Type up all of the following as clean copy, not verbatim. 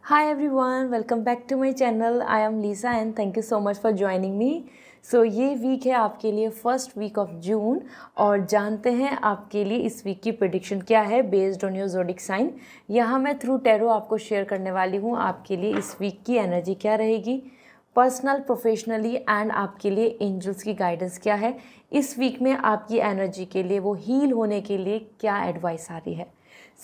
Hi everyone, welcome back to my channel. I am Lisa and thank you so much for joining me. ये week है आपके लिए first week of जून और जानते हैं आपके लिए इस वीक की प्रेडिक्शन क्या है based on your zodiac sign. यहाँ मैं थ्रू टैरो आपको शेयर करने वाली हूँ आपके लिए इस वीक की एनर्जी क्या रहेगी, पर्सनल प्रोफेशनली एंड आपके लिए एंजल्स की गाइडेंस क्या है। इस वीक में आपकी एनर्जी के लिए वो हील होने के लिए क्या एडवाइस आ रही है।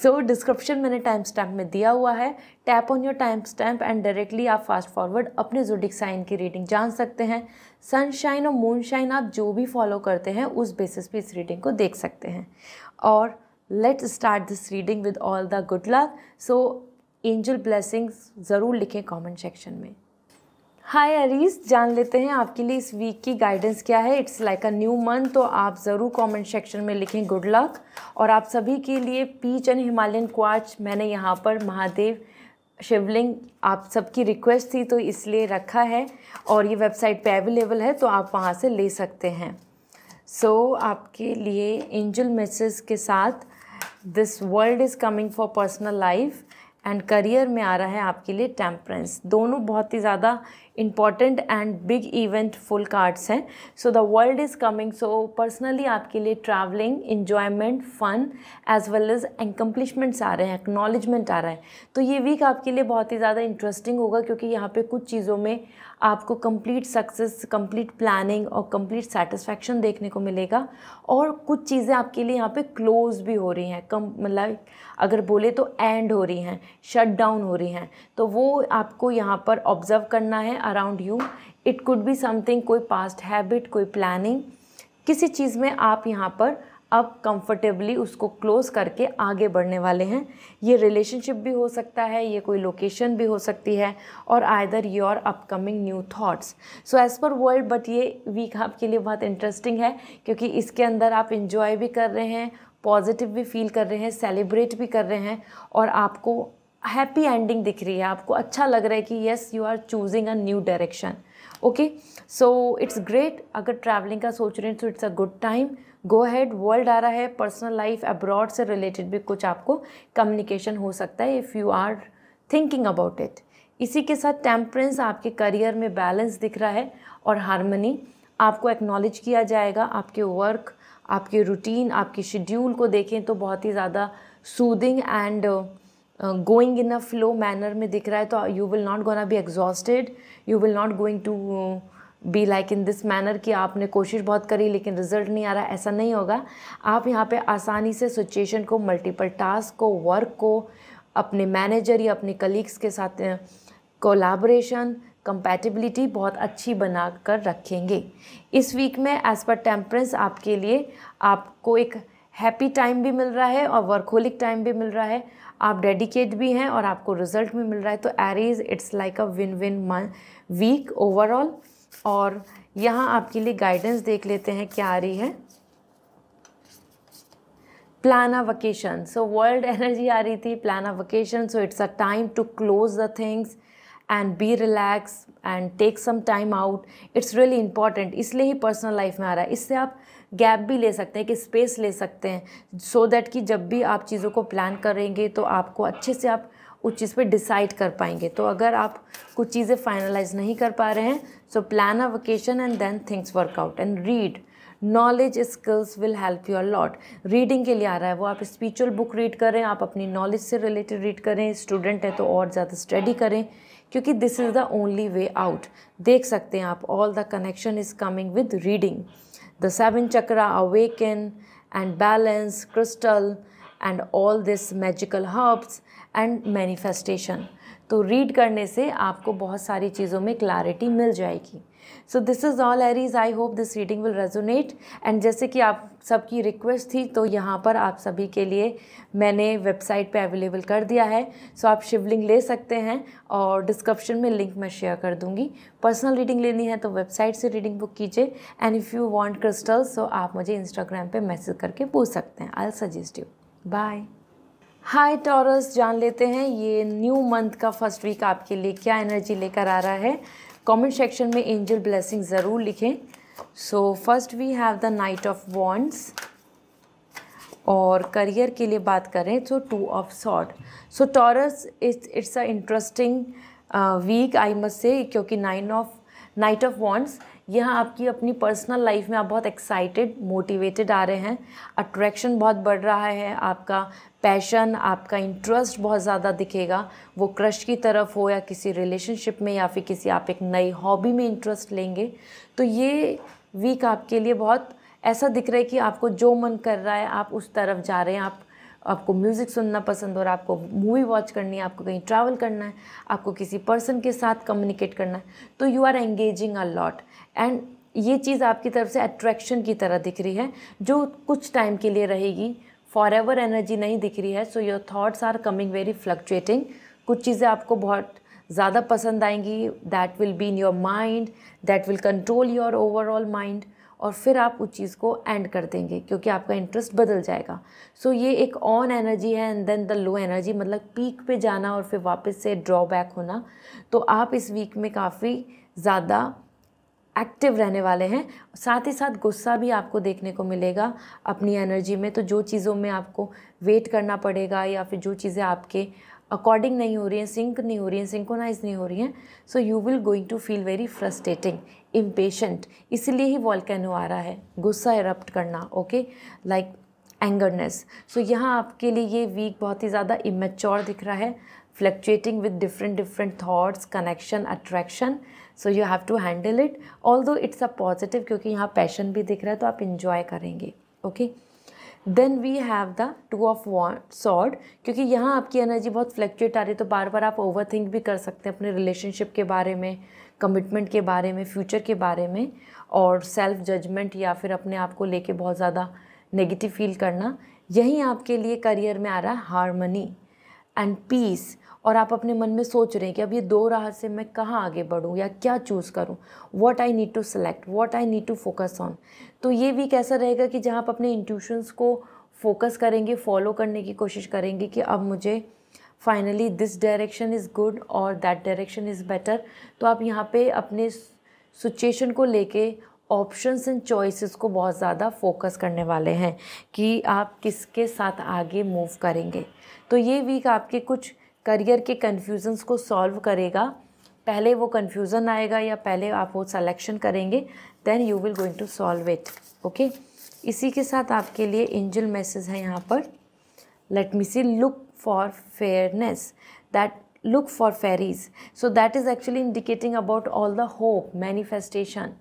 डिस्क्रिप्शन मैंने टाइम स्टैम्प में दिया हुआ है, tap on your time stamp and directly आप फास्ट फॉरवर्ड अपने ज़ोडिक साइन की रीडिंग जान सकते हैं। सनशाइन और मूनशाइन आप जो भी फॉलो करते हैं उस बेसिस पे इस रीडिंग को देख सकते हैं। और let's start this reading with all the good luck. Angel blessings ज़रूर लिखें कमेंट सेक्शन में। हाय एरीज, जान लेते हैं आपके लिए इस वीक की गाइडेंस क्या है। It's like a new month, तो आप ज़रूर कमेंट सेक्शन में लिखें गुड लक। और आप सभी के लिए पीच एंड हिमालयन क्वार्ट्ज मैंने यहाँ पर महादेव शिवलिंग आप सबकी रिक्वेस्ट थी तो इसलिए रखा है और ये वेबसाइट पे अवेलेबल है तो आप वहाँ से ले सकते हैं। आपके लिए एंजल मैसेज के साथ this world is coming for personal life and career में आ रहा है आपके लिए टेम्परेंस। दोनों बहुत ही ज़्यादा important and big event full cards हैं। The world is coming, personally आपके लिए travelling, enjoyment, fun as well as accomplishments आ रहे हैं, एक्नॉलेजमेंट आ रहा है। तो ये वीक आपके लिए बहुत ही ज़्यादा इंटरेस्टिंग होगा क्योंकि यहाँ पे कुछ चीज़ों में आपको कंप्लीट सक्सेस, कंप्लीट प्लानिंग और कंप्लीट सेटिस्फैक्शन देखने को मिलेगा। और कुछ चीज़ें आपके लिए यहाँ पे क्लोज भी हो रही हैं, मतलब अगर बोले तो एंड हो रही हैं, शट डाउन हो रही हैं। तो वो आपको यहाँ पर ऑब्जर्व करना है around you. It could be something, कोई पास्ट हैबिट, कोई प्लानिंग, किसी चीज़ में आप यहाँ पर अब कंफर्टेबली उसको क्लोज करके आगे बढ़ने वाले हैं। ये रिलेशनशिप भी हो सकता है, ये कोई लोकेशन भी हो सकती है और either your upcoming new thoughts. As per world, but ये वीक आपके लिए बहुत इंटरेस्टिंग है क्योंकि इसके अंदर आप इंजॉय भी कर रहे हैं, पॉजिटिव भी फील कर रहे हैं, सेलिब्रेट भी कर रहे हैं और आपको हैप्पी एंडिंग दिख रही है। आपको अच्छा लग रहा है कि yes you are choosing a new direction. Okay, it's great. अगर ट्रैवलिंग का सोच रहे हैं तो it's a good time, go ahead. World आ रहा है, पर्सनल लाइफ, अब्रॉड से रिलेटेड भी कुछ आपको कम्युनिकेशन हो सकता है if you are thinking about it. इसी के साथ टेम्परेंस, आपके करियर में बैलेंस दिख रहा है और हारमनी आपको एक्नॉलेज किया जाएगा। आपके वर्क, आपके रूटीन, आपके शेड्यूल को देखें तो बहुत ही ज़्यादा soothing and going in a flow manner में दिख रहा है। तो you will not gonna be exhausted, you will not going to be like in this manner कि आपने कोशिश बहुत करी लेकिन रिजल्ट नहीं आ रहा, ऐसा नहीं होगा। आप यहाँ पे आसानी से सिचुएशन को, मल्टीपल टास्क को, वर्क को अपने मैनेजर या अपने कलीग्स के साथ कोलैबोरेशन, कंपैटिबिलिटी बहुत अच्छी बना कर रखेंगे। इस वीक में एज़ पर टेम्परेंस आपके लिए आपको एक हैप्पी टाइम भी मिल रहा है और वर्कहोलिक टाइम भी मिल रहा है। आप डेडिकेट भी हैं और आपको रिजल्ट भी मिल रहा है। तो Aries, it's like a win win week overall. और यहाँ आपके लिए गाइडेंस देख लेते हैं क्या आ रही है। Plan a vacation, world energy आ रही थी, plan a vacation. It's a time to close the things and be relax and take some time out. It's really important, इसलिए ही पर्सनल लाइफ में आ रहा है। इससे आप गैप भी ले सकते हैं, कि स्पेस ले सकते हैं सो दैट कि जब भी आप चीज़ों को प्लान करेंगे तो आपको अच्छे से आप उस चीज़ पे डिसाइड कर पाएंगे। तो अगर आप कुछ चीज़ें फाइनलाइज नहीं कर पा रहे हैं plan a vacation and then things work out and read. Knowledge skills will help you a lot. Reading के लिए आ रहा है, वो आप स्पिरिचुअल बुक रीड करें, आप अपनी नॉलेज से रिलेटेड रीड करें, स्टूडेंट है तो और ज़्यादा स्टडी करें क्योंकि this is the only way out. देख सकते हैं आप, all the connection is coming with reading. The 7 chakra awaken and balance, crystal and all this magical herbs and manifestation। तो रीड करने से आपको बहुत सारी चीज़ों में क्लैरिटी मिल जाएगी। This is all Aries, I hope this reading will resonate. And जैसे कि आप सबकी रिक्वेस्ट थी तो यहाँ पर आप सभी के लिए मैंने वेबसाइट पे अवेलेबल कर दिया है। आप शिवलिंग ले सकते हैं और डिस्क्रिप्शन में लिंक मैं शेयर कर दूँगी। पर्सनल रीडिंग लेनी है तो वेबसाइट से रीडिंग बुक कीजिए and if you want crystals आप मुझे इंस्टाग्राम पे मैसेज करके पूछ सकते हैं। I suggest you. Bye. Hi Taurus, जान लेते हैं ये न्यू मंथ का फर्स्ट वीक आपके लिए क्या एनर्जी लेकर आ रहा है। कमेंट सेक्शन में एंजल ब्लेसिंग ज़रूर लिखें। First we have the knight of wands, और करियर के लिए बात करें तो 2 of sword. So taurus it's a interesting week I must say, क्योंकि नाइट ऑफ वॉन्ड्स, यहाँ आपकी अपनी पर्सनल लाइफ में आप बहुत एक्साइटेड मोटिवेटेड आ रहे हैं, अट्रैक्शन बहुत बढ़ रहा है, आपका पैशन आपका इंटरेस्ट बहुत ज़्यादा दिखेगा, वो क्रश की तरफ हो या किसी रिलेशनशिप में या फिर किसी आप एक नई हॉबी में इंटरेस्ट लेंगे। तो ये वीक आपके लिए बहुत ऐसा दिख रहा है कि आपको जो मन कर रहा है आप उस तरफ जा रहे हैं। आपको म्यूज़िक सुनना पसंद हो रहा है, आपको मूवी वॉच करनी है, आपको कहीं ट्रैवल करना है, आपको किसी पर्सन के साथ कम्युनिकेट करना है, तो you are engaging a lot. And ये चीज़ आपकी तरफ से अट्रैक्शन की तरह दिख रही है जो कुछ टाइम के लिए रहेगी, फॉर एवर एनर्जी नहीं दिख रही है। So your thoughts are coming very fluctuating. कुछ चीज़ें आपको बहुत ज़्यादा पसंद आएंगी, that will be in your mind, that will control your overall mind, और फिर आप उस चीज़ को एंड कर देंगे क्योंकि आपका इंटरेस्ट बदल जाएगा। सो ये एक ऑन एनर्जी है and then the low energy, मतलब पीक पे जाना और फिर वापस से ड्रॉबैक होना। तो आप इस वीक में काफ़ी ज़्यादा एक्टिव रहने वाले हैं। साथ ही साथ गुस्सा भी आपको देखने को मिलेगा अपनी एनर्जी में। तो जो चीज़ों में आपको वेट करना पड़ेगा या फिर जो चीज़ें आपके अकॉर्डिंग नहीं हो रही हैं, सिंक नहीं हो रही हैं, सिंक्रोनाइज नहीं हो रही हैं, so you will going to feel very frustrating, impatient. इसीलिए ही वॉल्केनो आ रहा है, गुस्सा इरप्ट करना, ओके, लाइक एंगरनेस। सो यहाँ आपके लिए ये वीक बहुत ही ज़्यादा इमेच्योर दिख रहा है, fluctuating with different thoughts, connection, attraction. So you have to handle it, although it's a positive, क्योंकि यहाँ पैशन भी दिख रहा है तो आप इंजॉय करेंगे, okay. Then we have the 2 of sword, क्योंकि यहाँ आपकी एनर्जी बहुत फ्लक्चुएट आ रही है तो बार बार आप ओवर थिंक भी कर सकते हैं अपने रिलेशनशिप के बारे में, कमिटमेंट के बारे में, फ्यूचर के बारे में, और सेल्फ जजमेंट या फिर अपने आप को लेके बहुत ज़्यादा नेगेटिव फील करना। यहीं आपके लिए करियर में आ रहा है हार्मनी एंड पीस, और आप अपने मन में सोच रहे हैं कि अब ये 2 राह से मैं कहाँ आगे बढ़ूँ या क्या चूज़ करूँ, what I need to select, what I need to focus on. तो ये वीक ऐसा रहेगा कि जहाँ आप अपने इंट्यूशंस को फोकस करेंगे, फॉलो करने की कोशिश करेंगे कि अब मुझे finally this direction is good और दैट डायरेक्शन इज़ बेटर। तो आप यहाँ पे अपने सिचुएशन को लेके ऑप्शंस एंड चॉइसेस को बहुत ज़्यादा फोकस करने वाले हैं कि आप किसके साथ आगे मूव करेंगे। तो ये वीक आपके कुछ करियर के कन्फ्यूज़न्स को सॉल्व करेगा। पहले वो कन्फ्यूज़न आएगा या पहले आप वो सिलेक्शन करेंगे, then you will going to solve it, okay. इसी के साथ आपके लिए एंजल मैसेज है यहाँ पर, let me see, look for fairness, that look for fairies. So that is actually indicating about all the hope, manifestation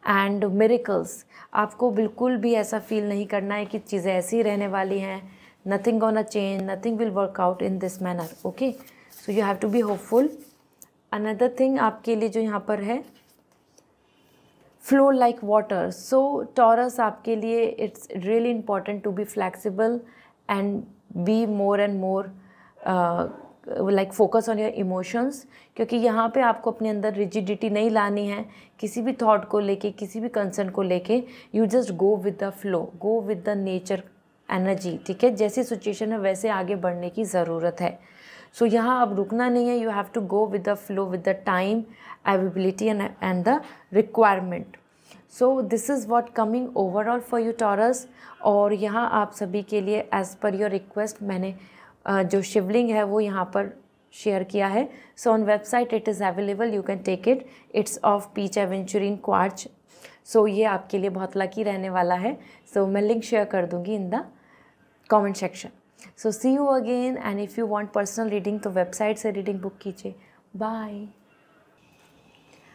and miracles. आपको बिल्कुल भी ऐसा फील नहीं करना है कि चीज़ें ऐसी ही रहने वाली हैं, nothing gonna change, nothing will work out in this manner, okay? So you have to be hopeful. Another thing आपके लिए जो यहाँ पर है, flow like water. So Taurus आपके लिए it's really important to be flexible and be more and more like focus on your emotions, क्योंकि यहाँ पे आपको अपने अंदर रिजिडिटी नहीं लानी है किसी भी थॉट को लेके, किसी भी कंसर्न को लेके। You just go with the flow, go with the nature energy, ठीक है। जैसी सिचुएशन है वैसे आगे बढ़ने की ज़रूरत है। सो यहाँ अब रुकना नहीं है, you have to go with the flow, with the time, availability and the requirement. So this is what coming overall for you Taurus. और यहाँ आप सभी के लिए एज़ पर योर रिक्वेस्ट मैंने जो शिवलिंग है वो यहाँ पर शेयर किया है। So on website it is available, you can take it, it's of peach aventurine quartz. So ये आपके लिए बहुत लकी रहने वाला है। सो मैं लिंक शेयर कर दूँगी in the comment section. So see you again, and if you want personal reading तो वेबसाइट से रीडिंग बुक कीजिए। Bye.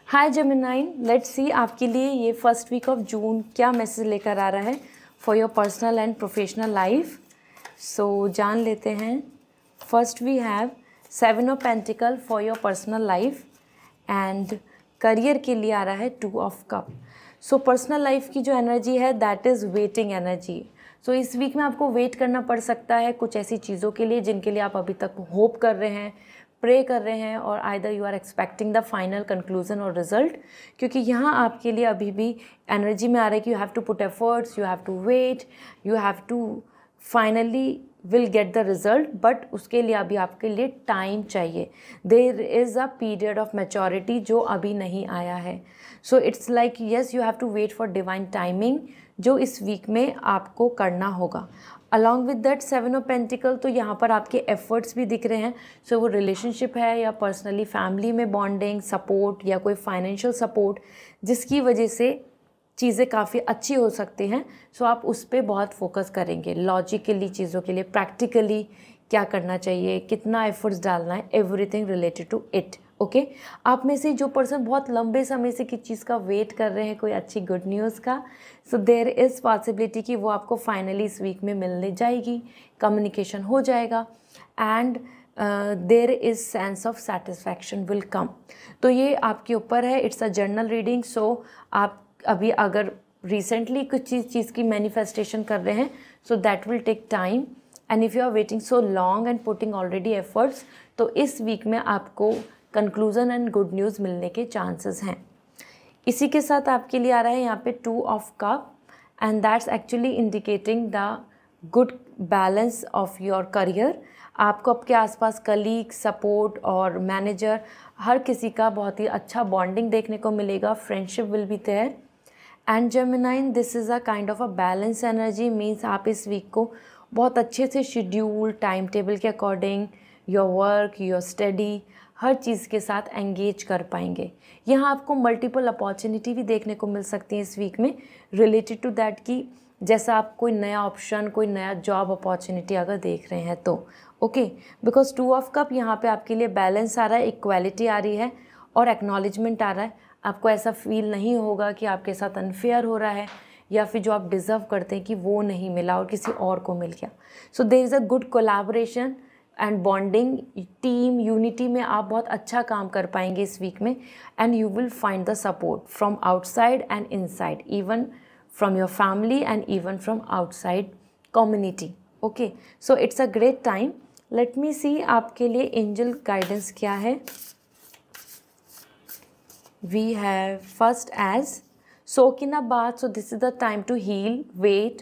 Hi Gemini, let's see आपके लिए ये फर्स्ट वीक ऑफ जून क्या मैसेज लेकर आ रहा है for your personal and professional life. So जान लेते हैं। First we have 7 of pentacle for your personal life, and career के लिए आ रहा है 2 of cup. So personal life की जो एनर्जी है that is waiting energy. So इस वीक में आपको वेट करना पड़ सकता है कुछ ऐसी चीज़ों के लिए जिनके लिए आप अभी तक होप कर रहे हैं, प्रे कर रहे हैं, और either you are expecting the final conclusion और रिजल्ट। क्योंकि यहाँ आपके लिए अभी भी एनर्जी में आ रहा है कि you have to put efforts, you have to wait, you have to finally will get the result, but उसके लिए अभी आपके लिए टाइम चाहिए। There is a period of maturity जो अभी नहीं आया है। So it's like yes, you have to wait for divine timing, जो इस वीक में आपको करना होगा। Along with that 7 of pentacle, तो यहाँ पर आपके एफर्ट्स भी दिख रहे हैं। सो वो रिलेशनशिप है या पर्सनली फैमिली में बॉन्डिंग, सपोर्ट या कोई फाइनेंशियल सपोर्ट जिसकी वजह से चीज़ें काफ़ी अच्छी हो सकती हैं। सो आप उस पर बहुत फोकस करेंगे, लॉजिकली चीज़ों के लिए, प्रैक्टिकली क्या करना चाहिए, कितना एफर्ट्स डालना है, everything related to it. Okay, आप में से जो पर्सन बहुत लंबे समय से किसी चीज़ का वेट कर रहे हैं, कोई अच्छी गुड न्यूज़ का, सो देयर इज़ पॉसिबिलिटी कि वो आपको फाइनली इस वीक में मिलने जाएगी, कम्युनिकेशन हो जाएगा and there is sense of satisfaction will come. तो ये आपके ऊपर है, it's a general reading. So आप अभी अगर रिसेंटली कुछ चीज़ की मैनिफेस्टेशन कर रहे हैं, so that will take time, and if you are waiting so long and putting already efforts, तो इस वीक में आपको कंक्लूजन एंड गुड न्यूज़ मिलने के चांसेस हैं। इसी के साथ आपके लिए आ रहा है यहाँ पे 2 of cup, and that's actually indicating the good balance of your career. आपको आपके आसपास कलीग, सपोर्ट और मैनेजर, हर किसी का बहुत ही अच्छा बॉन्डिंग देखने को मिलेगा, friendship will be there. And Gemini, this is a kind of a balance energy, means आप इस वीक को बहुत अच्छे से शेड्यूल, टाइम टेबल के according your work, your study, हर चीज़ के साथ एंगेज कर पाएंगे। यहाँ आपको मल्टीपल अपॉर्चुनिटी भी देखने को मिल सकती है इस वीक में रिलेटेड टू दैट, कि जैसा आप कोई नया ऑप्शन, कोई नया जॉब अपॉर्चुनिटी अगर देख रहे हैं तो ओके, बिकॉज 2 ऑफ कप यहाँ पे आपके लिए बैलेंस आ रहा है, इक्वालिटी आ रही है और एक्नॉलेजमेंट आ रहा है। आपको ऐसा फील नहीं होगा कि आपके साथ अनफेयर हो रहा है या फिर जो आप डिज़र्व करते हैं कि वो नहीं मिला और किसी और को मिल गया। So there is a good collaboration and bonding, team unity में आप बहुत अच्छा काम कर पाएंगे इस वीक में, and you will find the support from outside and inside, even from your family and even from outside community. Okay, so it's a great time. Let me see आपके लिए एंजल गाइडेंस क्या है। We have first as soak in a bath, so this is the time to heal, wait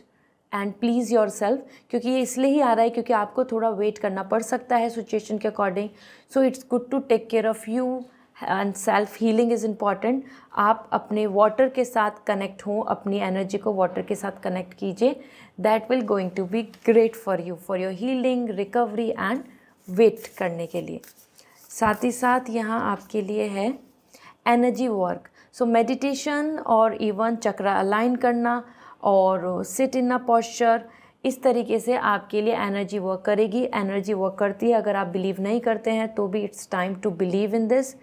and please your self, क्योंकि ये इसलिए ही आ रहा है क्योंकि आपको थोड़ा वेट करना पड़ सकता है सिचुएशन के according. So it's good to take care of you and self healing is important. आप अपने वाटर के साथ कनेक्ट हों, अपनी एनर्जी को वाटर के साथ कनेक्ट कीजिए, that will going to be great for you, for your healing, recovery and wait करने के लिए। साथ ही साथ यहाँ आपके लिए है एनर्जी वर्क, सो मेडिटेशन और इवन चक्र अलाइन करना और सिट इन अ पोस्चर, इस तरीके से आपके लिए एनर्जी वर्क करेगी। एनर्जी वर्क करती है, अगर आप बिलीव नहीं करते हैं तो भी it's time to believe in this,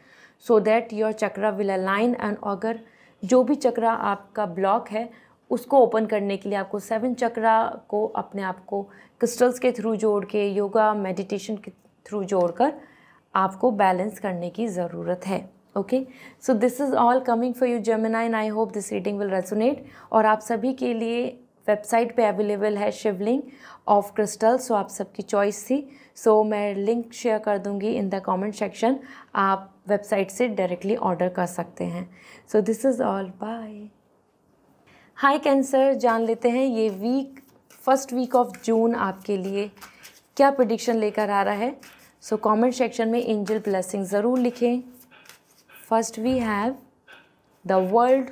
so that your chakra will align. And अगर जो भी चक्रा आपका ब्लॉक है उसको ओपन करने के लिए आपको 7 चक्रा को अपने आप को क्रिस्टल्स के थ्रू जोड़ के, योगा मेडिटेशन के थ्रू जोड़कर आपको बैलेंस करने की ज़रूरत है। Okay, so this is all coming for you Gemini, and I hope this reading will resonate. और आप सभी के लिए वेबसाइट पे अवेलेबल है शिवलिंग ऑफ क्रिस्टल, सो आप सबकी चॉइस थी। सो मैं लिंक शेयर कर दूंगी इन द कमेंट सेक्शन, आप वेबसाइट से डायरेक्टली ऑर्डर कर सकते हैं। So this is all, bye. Hi Cancer, जान लेते हैं ये week, first week of June आपके लिए क्या प्रेडिक्शन लेकर आ रहा है। सो कमेंट सेक्शन में एंजल ब्लेसिंग ज़रूर लिखें। First we have the world,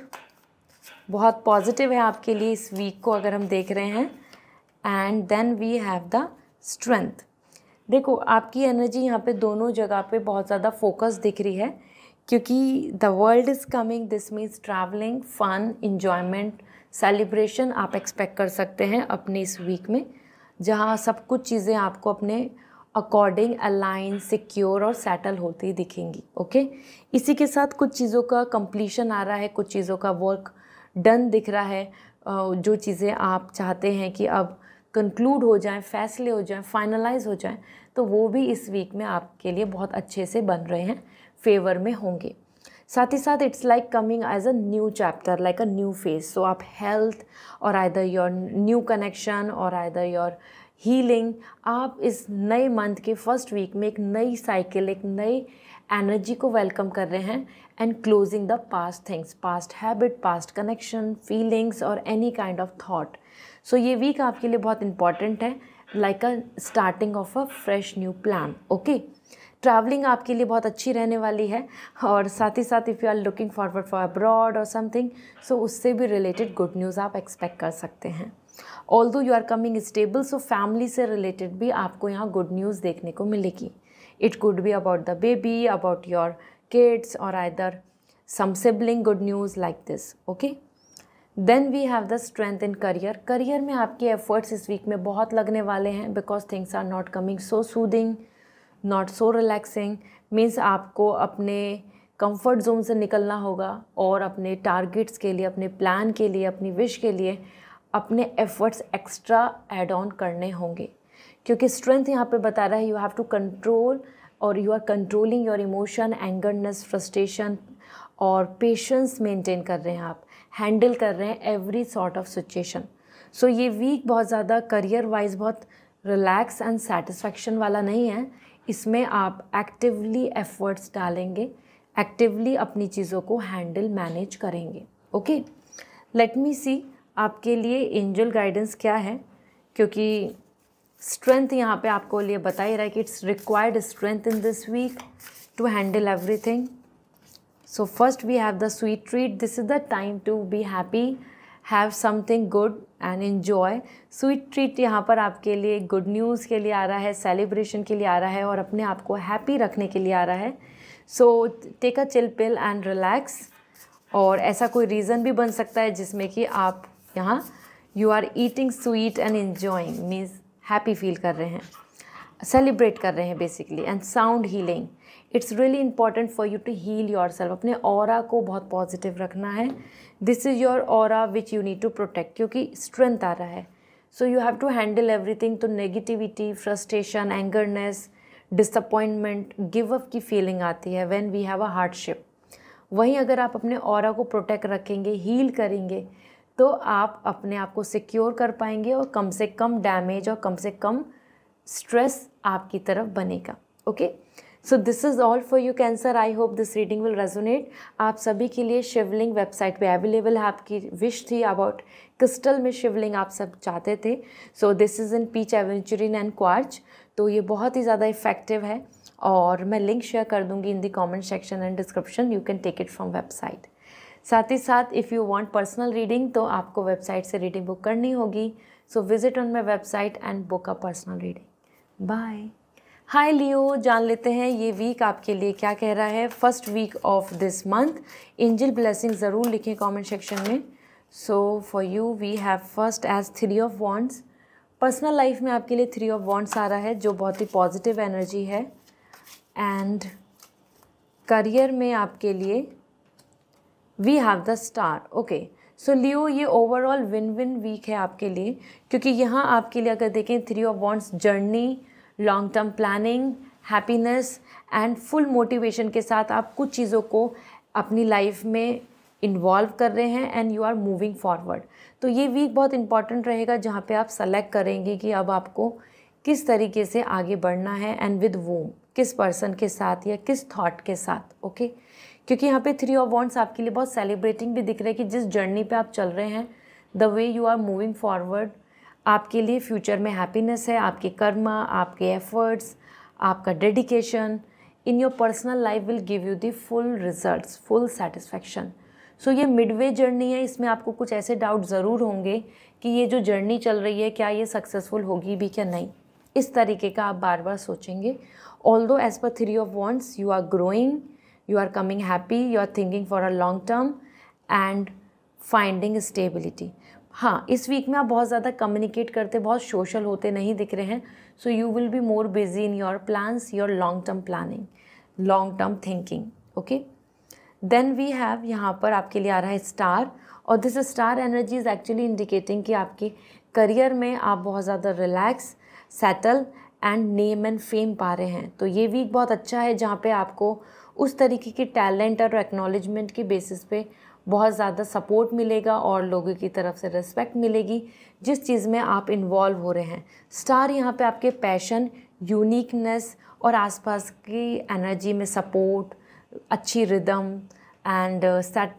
बहुत पॉजिटिव है आपके लिए इस वीक को अगर हम देख रहे हैं। And then we have the strength. देखो आपकी एनर्जी यहाँ पे दोनों जगह पे बहुत ज़्यादा फोकस दिख रही है, क्योंकि the world is coming, this means travelling, fun, enjoyment, celebration आप एक्सपेक्ट कर सकते हैं अपने इस वीक में, जहाँ सब कुछ चीज़ें आपको अपने अकॉर्डिंग अलाइन, सिक्योर और सेटल होती दिखेंगी। ओके, इसी के साथ कुछ चीज़ों का कंप्लीशन आ रहा है, कुछ चीज़ों का वर्क डन दिख रहा है, जो चीज़ें आप चाहते हैं कि अब कंक्लूड हो जाएं, फैसले हो जाएं, फाइनलाइज हो जाएं, तो वो भी इस वीक में आपके लिए बहुत अच्छे से बन रहे हैं, फेवर में होंगे। साथ ही साथ it's like coming as a new chapter, like a new phase. So आप हेल्थ और आइदर योर न्यू कनेक्शन और आइदर योर हीलिंग, आप इस नए मंथ के फर्स्ट वीक में एक नई साइकिल, एक नई एनर्जी को वेलकम कर रहे हैं and closing the past things, past habit, past connection, feelings और एनी काइंड ऑफ थॉट। सो ये वीक आपके लिए बहुत इंपॉर्टेंट है, like a starting of a fresh new plan. Okay, travelling आपके लिए बहुत अच्छी रहने वाली है, और साथ ही साथ if you are looking forward for abroad और समथिंग, सो उससे भी रिलेटेड गुड न्यूज़ आप एक्सपेक्ट कर सकते हैं। Although you are coming stable, so family से रिलेटेड भी आपको यहाँ गुड न्यूज़ देखने को मिलेगी. It could be about the baby, about your kids और either some sibling good news like this. Okay, then we have the strength in career. Career में आपके एफर्ट्स इस वीक में बहुत लगने वाले हैं because things are not coming so soothing, not so relaxing. Means आपको अपने कंफर्ट जोन से निकलना होगा और अपने टारगेट्स के लिए, अपने प्लान के लिए, अपनी विश के लिए अपने एफर्ट्स एक्स्ट्रा ऐड ऑन करने होंगे. क्योंकि स्ट्रेंथ यहाँ पे बता रहा है यू हैव टू कंट्रोल और you are controlling your emotion, angerness, frustration और पेशेंस मेंटेन कर रहे हैं आप, हैंडल कर रहे हैं every sort of situation. So ये वीक बहुत ज़्यादा करियर वाइज बहुत रिलैक्स एंड सेटिस्फैक्शन वाला नहीं है. इसमें आप एक्टिवली एफर्ट्स डालेंगे, एक्टिवली अपनी चीज़ों को हैंडल मैनेज करेंगे. ओके, लेट मी सी आपके लिए एंजल गाइडेंस क्या है, क्योंकि स्ट्रेंथ यहाँ पे आपको लिए बता ही रहा है कि it's required strength in this week to handle everything. So first we have the sweet treat. This is the time to be happy, have something good and enjoy. Sweet treat यहाँ पर आपके लिए गुड न्यूज़ के लिए आ रहा है, celebration के लिए आ रहा है और अपने आप को हैप्पी रखने के लिए आ रहा है. So take a chill pill and relax. और ऐसा कोई रीज़न भी बन सकता है जिसमें कि आप यहाँ you are eating sweet and enjoying, means happy feel कर रहे हैं, सेलिब्रेट कर रहे हैं basically. And sound healing, it's really important for you to heal your self. अपने ऑरा को बहुत पॉजिटिव रखना है. This is your aura which you need to protect, क्योंकि स्ट्रेंथ आ रहा है. So you have to handle everything. तो negativity, frustration, angerness, disappointment, give up की फीलिंग आती है when we have a hardship. वहीं अगर आप अपने ऑरा को प्रोटेक्ट रखेंगे, हील करेंगे, तो आप अपने आप को सिक्योर कर पाएंगे और कम से कम डैमेज और कम से कम स्ट्रेस आपकी तरफ बनेगा. Okay, so this is all for you cancer. I hope this reading will resonate. आप सभी के लिए शिवलिंग वेबसाइट पे अवेलेबल है. आपकी विश थी अबाउट क्रिस्टल में शिवलिंग आप सब चाहते थे. So this is in peach aventurine and quartz. तो ये बहुत ही ज़्यादा इफेक्टिव है और मैं लिंक शेयर कर दूँगी in the comment section and description. You can take it from website. साथ ही साथ if you want personal reading तो आपको वेबसाइट से रीडिंग बुक करनी होगी. So visit on my website and book a personal reading. Bye. Hi Leo, जान लेते हैं ये वीक आपके लिए क्या कह रहा है. First week of this month. Angel blessing ज़रूर लिखें कमेंट सेक्शन में. So for you we have first as 3 of wands. Personal life में आपके लिए 3 ऑफ वॉन्ड्स आ रहा है जो बहुत ही पॉजिटिव एनर्जी है. एंड करियर में आपके लिए we have the star. Okay, so Leo ये ओवरऑल विन विन वीक है आपके लिए, क्योंकि यहाँ आपके लिए अगर देखें 3 of wands, journey, long term planning, happiness and full motivation के साथ आप कुछ चीज़ों को अपनी लाइफ में इन्वॉल्व कर रहे हैं and you are moving forward. तो ये वीक बहुत इंपॉर्टेंट रहेगा जहाँ पे आप सेलेक्ट करेंगे कि अब आपको किस तरीके से आगे बढ़ना है एंड विद वूम, किस पर्सन के साथ या किस थॉट के साथ. ओके, क्योंकि यहाँ पे 3 ऑफ वॉन्ड्स आपके लिए बहुत सेलिब्रेटिंग भी दिख रहा है कि जिस जर्नी पे आप चल रहे हैं, the way you are moving forward, आपके लिए फ्यूचर में हैप्पीनेस है. आपके कर्मा, आपके एफर्ट्स, आपका dedication in your personal life will give you the full results, full satisfaction. So ये मिडवे जर्नी है. इसमें आपको कुछ ऐसे डाउट ज़रूर होंगे कि ये जो जर्नी चल रही है क्या ये सक्सेसफुल होगी भी क्या नहीं. इस तरीके का आप बार बार सोचेंगे. ऑल्दो एज पर 3 of wands you are growing, you are coming happy, you are thinking for a long term and finding stability. हाँ, इस वीक में आप बहुत ज़्यादा कम्युनिकेट करते, बहुत सोशल होते नहीं दिख रहे हैं. So you will be more busy in your plans, your long term planning, long term thinking. Okay, then we have यहाँ पर आपके लिए आ रहा है स्टार. और this star energy is actually indicating कि आपके करियर में आप बहुत ज़्यादा relax, settle and name and fame पा रहे हैं. तो ये वीक बहुत अच्छा है जहाँ पे आपको उस तरीके के टैलेंट और एक्नॉलेजमेंट की बेसिस पे बहुत ज़्यादा सपोर्ट मिलेगा और लोगों की तरफ से रिस्पेक्ट मिलेगी जिस चीज़ में आप इन्वॉल्व हो रहे हैं. स्टार यहाँ पे आपके पैशन, यूनिकनेस और आसपास की एनर्जी में सपोर्ट, अच्छी rhythm and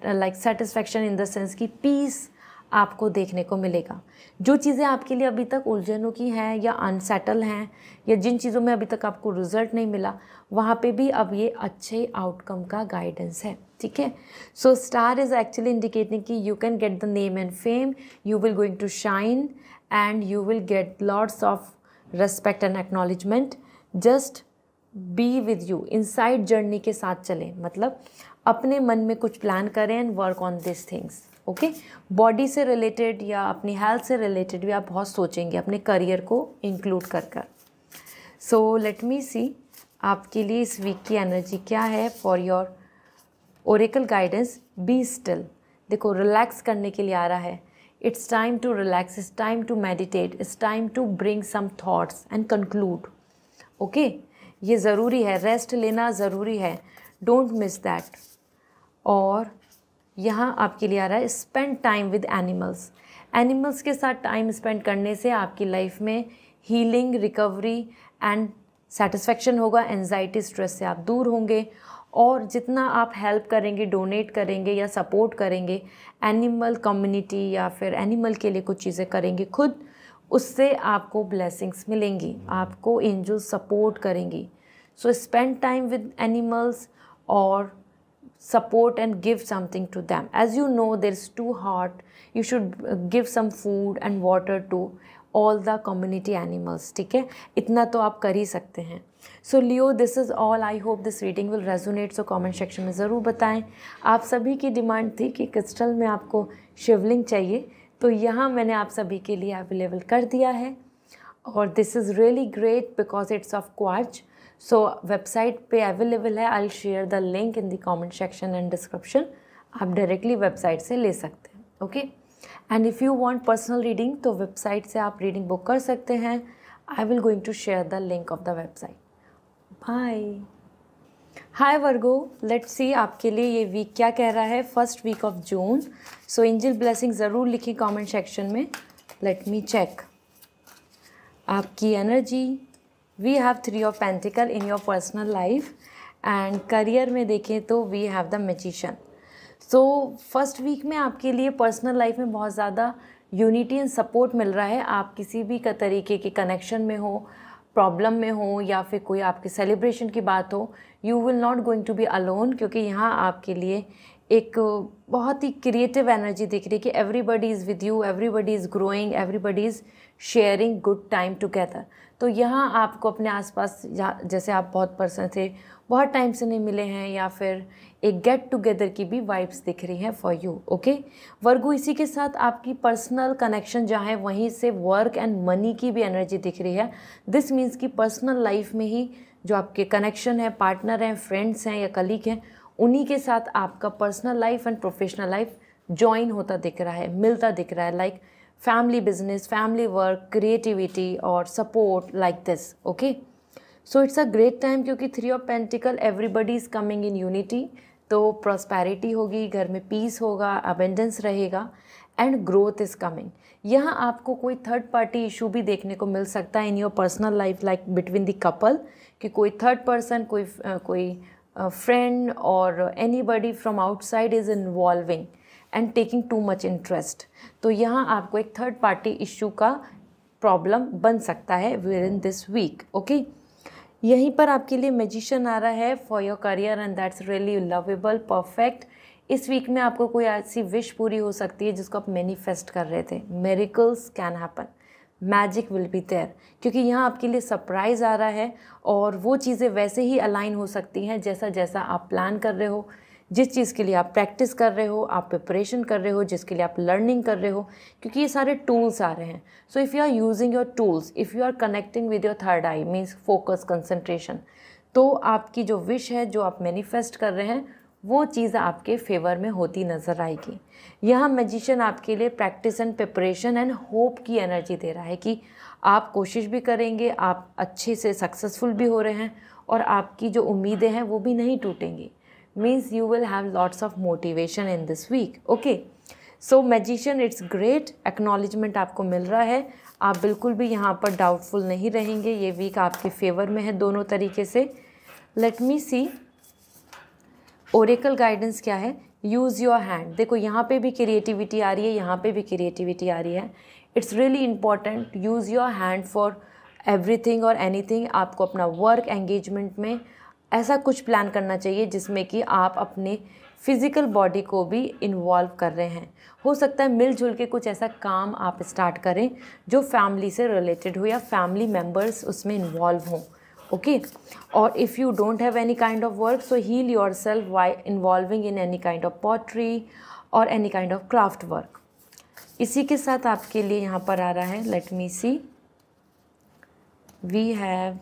like satisfaction in the sense की पीस आपको देखने को मिलेगा. जो चीज़ें आपके लिए अभी तक उलझनों की हैं या अनसेटल हैं या जिन चीज़ों में अभी तक आपको रिजल्ट नहीं मिला, वहाँ पे भी अब ये अच्छे आउटकम का गाइडेंस है. ठीक है, so star is actually indicating कि you can get the name and fame, you will going to shine and you will get lots of respect and acknowledgement. Just be with you, inside journey के साथ चलें, मतलब अपने मन में कुछ plan करें and work on this things. Okay, body से रिलेटेड या अपनी हेल्थ से रिलेटेड भी आप बहुत सोचेंगे अपने करियर को इंक्लूड कर कर. सो लेट मी सी आपके लिए इस वीक की एनर्जी क्या है for your oracle guidance. Be still. देखो, रिलैक्स करने के लिए आ रहा है. It's time to relax, it's time to meditate, it's time to bring some thoughts and conclude. Okay, ये ज़रूरी है, रेस्ट लेना ज़रूरी है, डोंट मिस दैट. और यहाँ आपके लिए आ रहा है spend time with animals. Animals के साथ टाइम स्पेंड करने से आपकी लाइफ में हीलिंग, रिकवरी एंड सेटिस्फेक्शन होगा. एंजाइटी, स्ट्रेस से आप दूर होंगे. और जितना आप हेल्प करेंगे, डोनेट करेंगे या सपोर्ट करेंगे एनिमल कम्युनिटी या फिर एनिमल के लिए कुछ चीज़ें करेंगे खुद, उससे आपको ब्लेसिंग्स मिलेंगी, आपको एंजल सपोर्ट करेंगी. सो स्पेंड टाइम विद एनिमल्स और support and give something to them. As you know, there is too hot, you should give some food and water to all the community animals. ठीक है, इतना तो आप कर ही सकते हैं. So Leo, this is all. I hope this reading will resonate. So comment section में ज़रूर बताएं. आप सभी की डिमांड थी कि क्रिस्टल में आपको शिवलिंग चाहिए, तो यहाँ मैंने आप सभी के लिए अवेलेबल कर दिया है. और this is really great because it's of quartz. So website पे अवेलेबल है. I share the link in the comment section and description. आप डायरेक्टली वेबसाइट से ले सकते हैं. Okay, and if you want personal reading तो वेबसाइट से आप रीडिंग बुक कर सकते हैं. I will going to share the link of the website. Bye. Hi Virgo, let's see आपके लिए ये वीक क्या कह रहा है, first week of June. So angel blessing ज़रूर लिखिए कमेंट सेक्शन में. लेट मी चेक आपकी energy. We have 3 of pentacle in your personal life. And career में देखें तो we have the magician. So first week में आपके लिए पर्सनल लाइफ में बहुत ज़्यादा यूनिटी एंड सपोर्ट मिल रहा है. आप किसी भी तरीके के कनेक्शन में हो, प्रॉब्लम में हो या फिर कोई आपके सेलिब्रेशन की बात हो, you will not going to be alone. क्योंकि यहाँ आपके लिए एक बहुत ही क्रिएटिव एनर्जी दिख रही है कि everybody is with you, everybody is growing, everybody is sharing good time together. तो यहाँ आपको अपने आसपास जैसे आप बहुत पर्सन थे, बहुत टाइम से नहीं मिले हैं, या फिर एक गेट टुगेदर की भी वाइब्स दिख रही हैं फॉर यू. ओके वर्गो, इसी के साथ आपकी पर्सनल कनेक्शन जहाँ है वहीं से वर्क एंड मनी की भी एनर्जी दिख रही है. दिस मीन्स कि पर्सनल लाइफ में ही जो आपके कनेक्शन है, पार्टनर हैं, फ्रेंड्स हैं या कलीग हैं, उन्हीं के साथ आपका personal life and professional life join होता दिख रहा है, मिलता दिख रहा है. Like family business, family work, creativity or support like this. Okay, so it's a great time क्योंकि 3 of Pentacle, everybody is coming in unity. तो prosperity होगी, घर में peace होगा, abundance रहेगा and growth is coming. यहाँ आपको कोई थर्ड पार्टी इशू भी देखने को मिल सकता है in your personal life, like between the couple, कि कोई थर्ड पर्सन, कोई फ्रेंड और anybody from outside is involving and taking too much interest. तो यहाँ आपको एक थर्ड पार्टी इश्यू का प्रॉब्लम बन सकता है within this week. Okay, यहीं पर आपके लिए मैजिशियन आ रहा है for your career and that's really lovable, perfect. इस वीक में आपको कोई ऐसी विश पूरी हो सकती है जिसको आप मैनिफेस्ट कर रहे थे. Miracles can happen, magic will be there. क्योंकि यहाँ आपके लिए सरप्राइज़ आ रहा है और वो चीज़ें वैसे ही अलाइन हो सकती हैं जैसा जैसा आप प्लान कर रहे हो, जिस चीज़ के लिए आप प्रैक्टिस कर रहे हो, आप प्रिपरेशन कर रहे हो, जिसके लिए आप लर्निंग कर रहे हो. क्योंकि ये सारे टूल्स आ रहे हैं. So if you are using your tools, if you are connecting with your third eye, means focus, concentration, तो आपकी जो विश है, जो आप मैनिफेस्ट कर रहे हैं, वो चीज़ आपके फेवर में होती नज़र आएगी. यहाँ मैजिशियन आपके लिए practice and preparation and hope की एनर्जी दे रहा है कि आप कोशिश भी करेंगे, आप अच्छे से सक्सेसफुल भी हो रहे हैं और आपकी जो उम्मीदें हैं वो भी नहीं टूटेंगी. Means you will have lots of motivation in this week. Okay, so magician, it's great. Acknowledgement आपको मिल रहा है. आप बिल्कुल भी यहाँ पर डाउटफुल नहीं रहेंगे. ये वीक आपके फेवर में है दोनों तरीके से. Let me see Oracle guidance क्या है. Use your hand. देखो यहाँ पे भी क्रिएटिविटी आ रही है, यहाँ पे भी क्रिएटिविटी आ रही है. It's really important. Use your hand for everything और एनीथिंग. आपको अपना वर्क एंगेजमेंट में ऐसा कुछ प्लान करना चाहिए जिसमें कि आप अपने फिज़िकल बॉडी को भी इन्वॉल्व कर रहे हैं। हो सकता है मिलजुल के कुछ ऐसा काम आप स्टार्ट करें जो फैमिली से रिलेटेड हो या फैमिली मेम्बर्स उसमें इन्वॉल्व हों। ओके, और if you don't have any kind of work, so heal your self by involving in any kind of pottery और any kind of craft work. इसी के साथ आपके लिए यहाँ पर आ रहा है, let me see, we have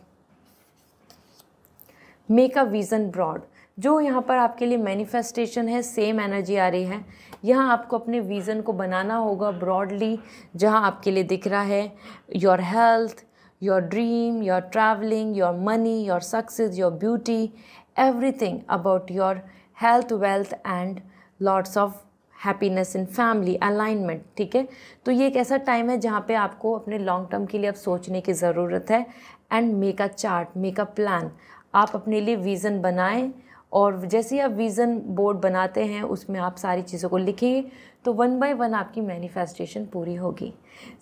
make a vision broad. जो यहाँ पर आपके लिए मैनिफेस्टेशन है, सेम एनर्जी आ रही है। यहाँ आपको अपने विज़न को बनाना होगा ब्रॉडली, जहाँ आपके लिए दिख रहा है your health, your dream, your travelling, your money, your success, your beauty, everything about your health, wealth and lots of happiness in family alignment. ठीक है, तो ये एक ऐसा टाइम है जहाँ पे आपको अपने लॉन्ग टर्म के लिए अब सोचने की ज़रूरत है। And make a chart, make a plan. आप अपने लिए विज़न बनाएं और जैसे ही आप विज़न बोर्ड बनाते हैं उसमें आप सारी चीज़ों को लिखेंगे तो वन बाय वन आपकी मैनिफेस्टेशन पूरी होगी।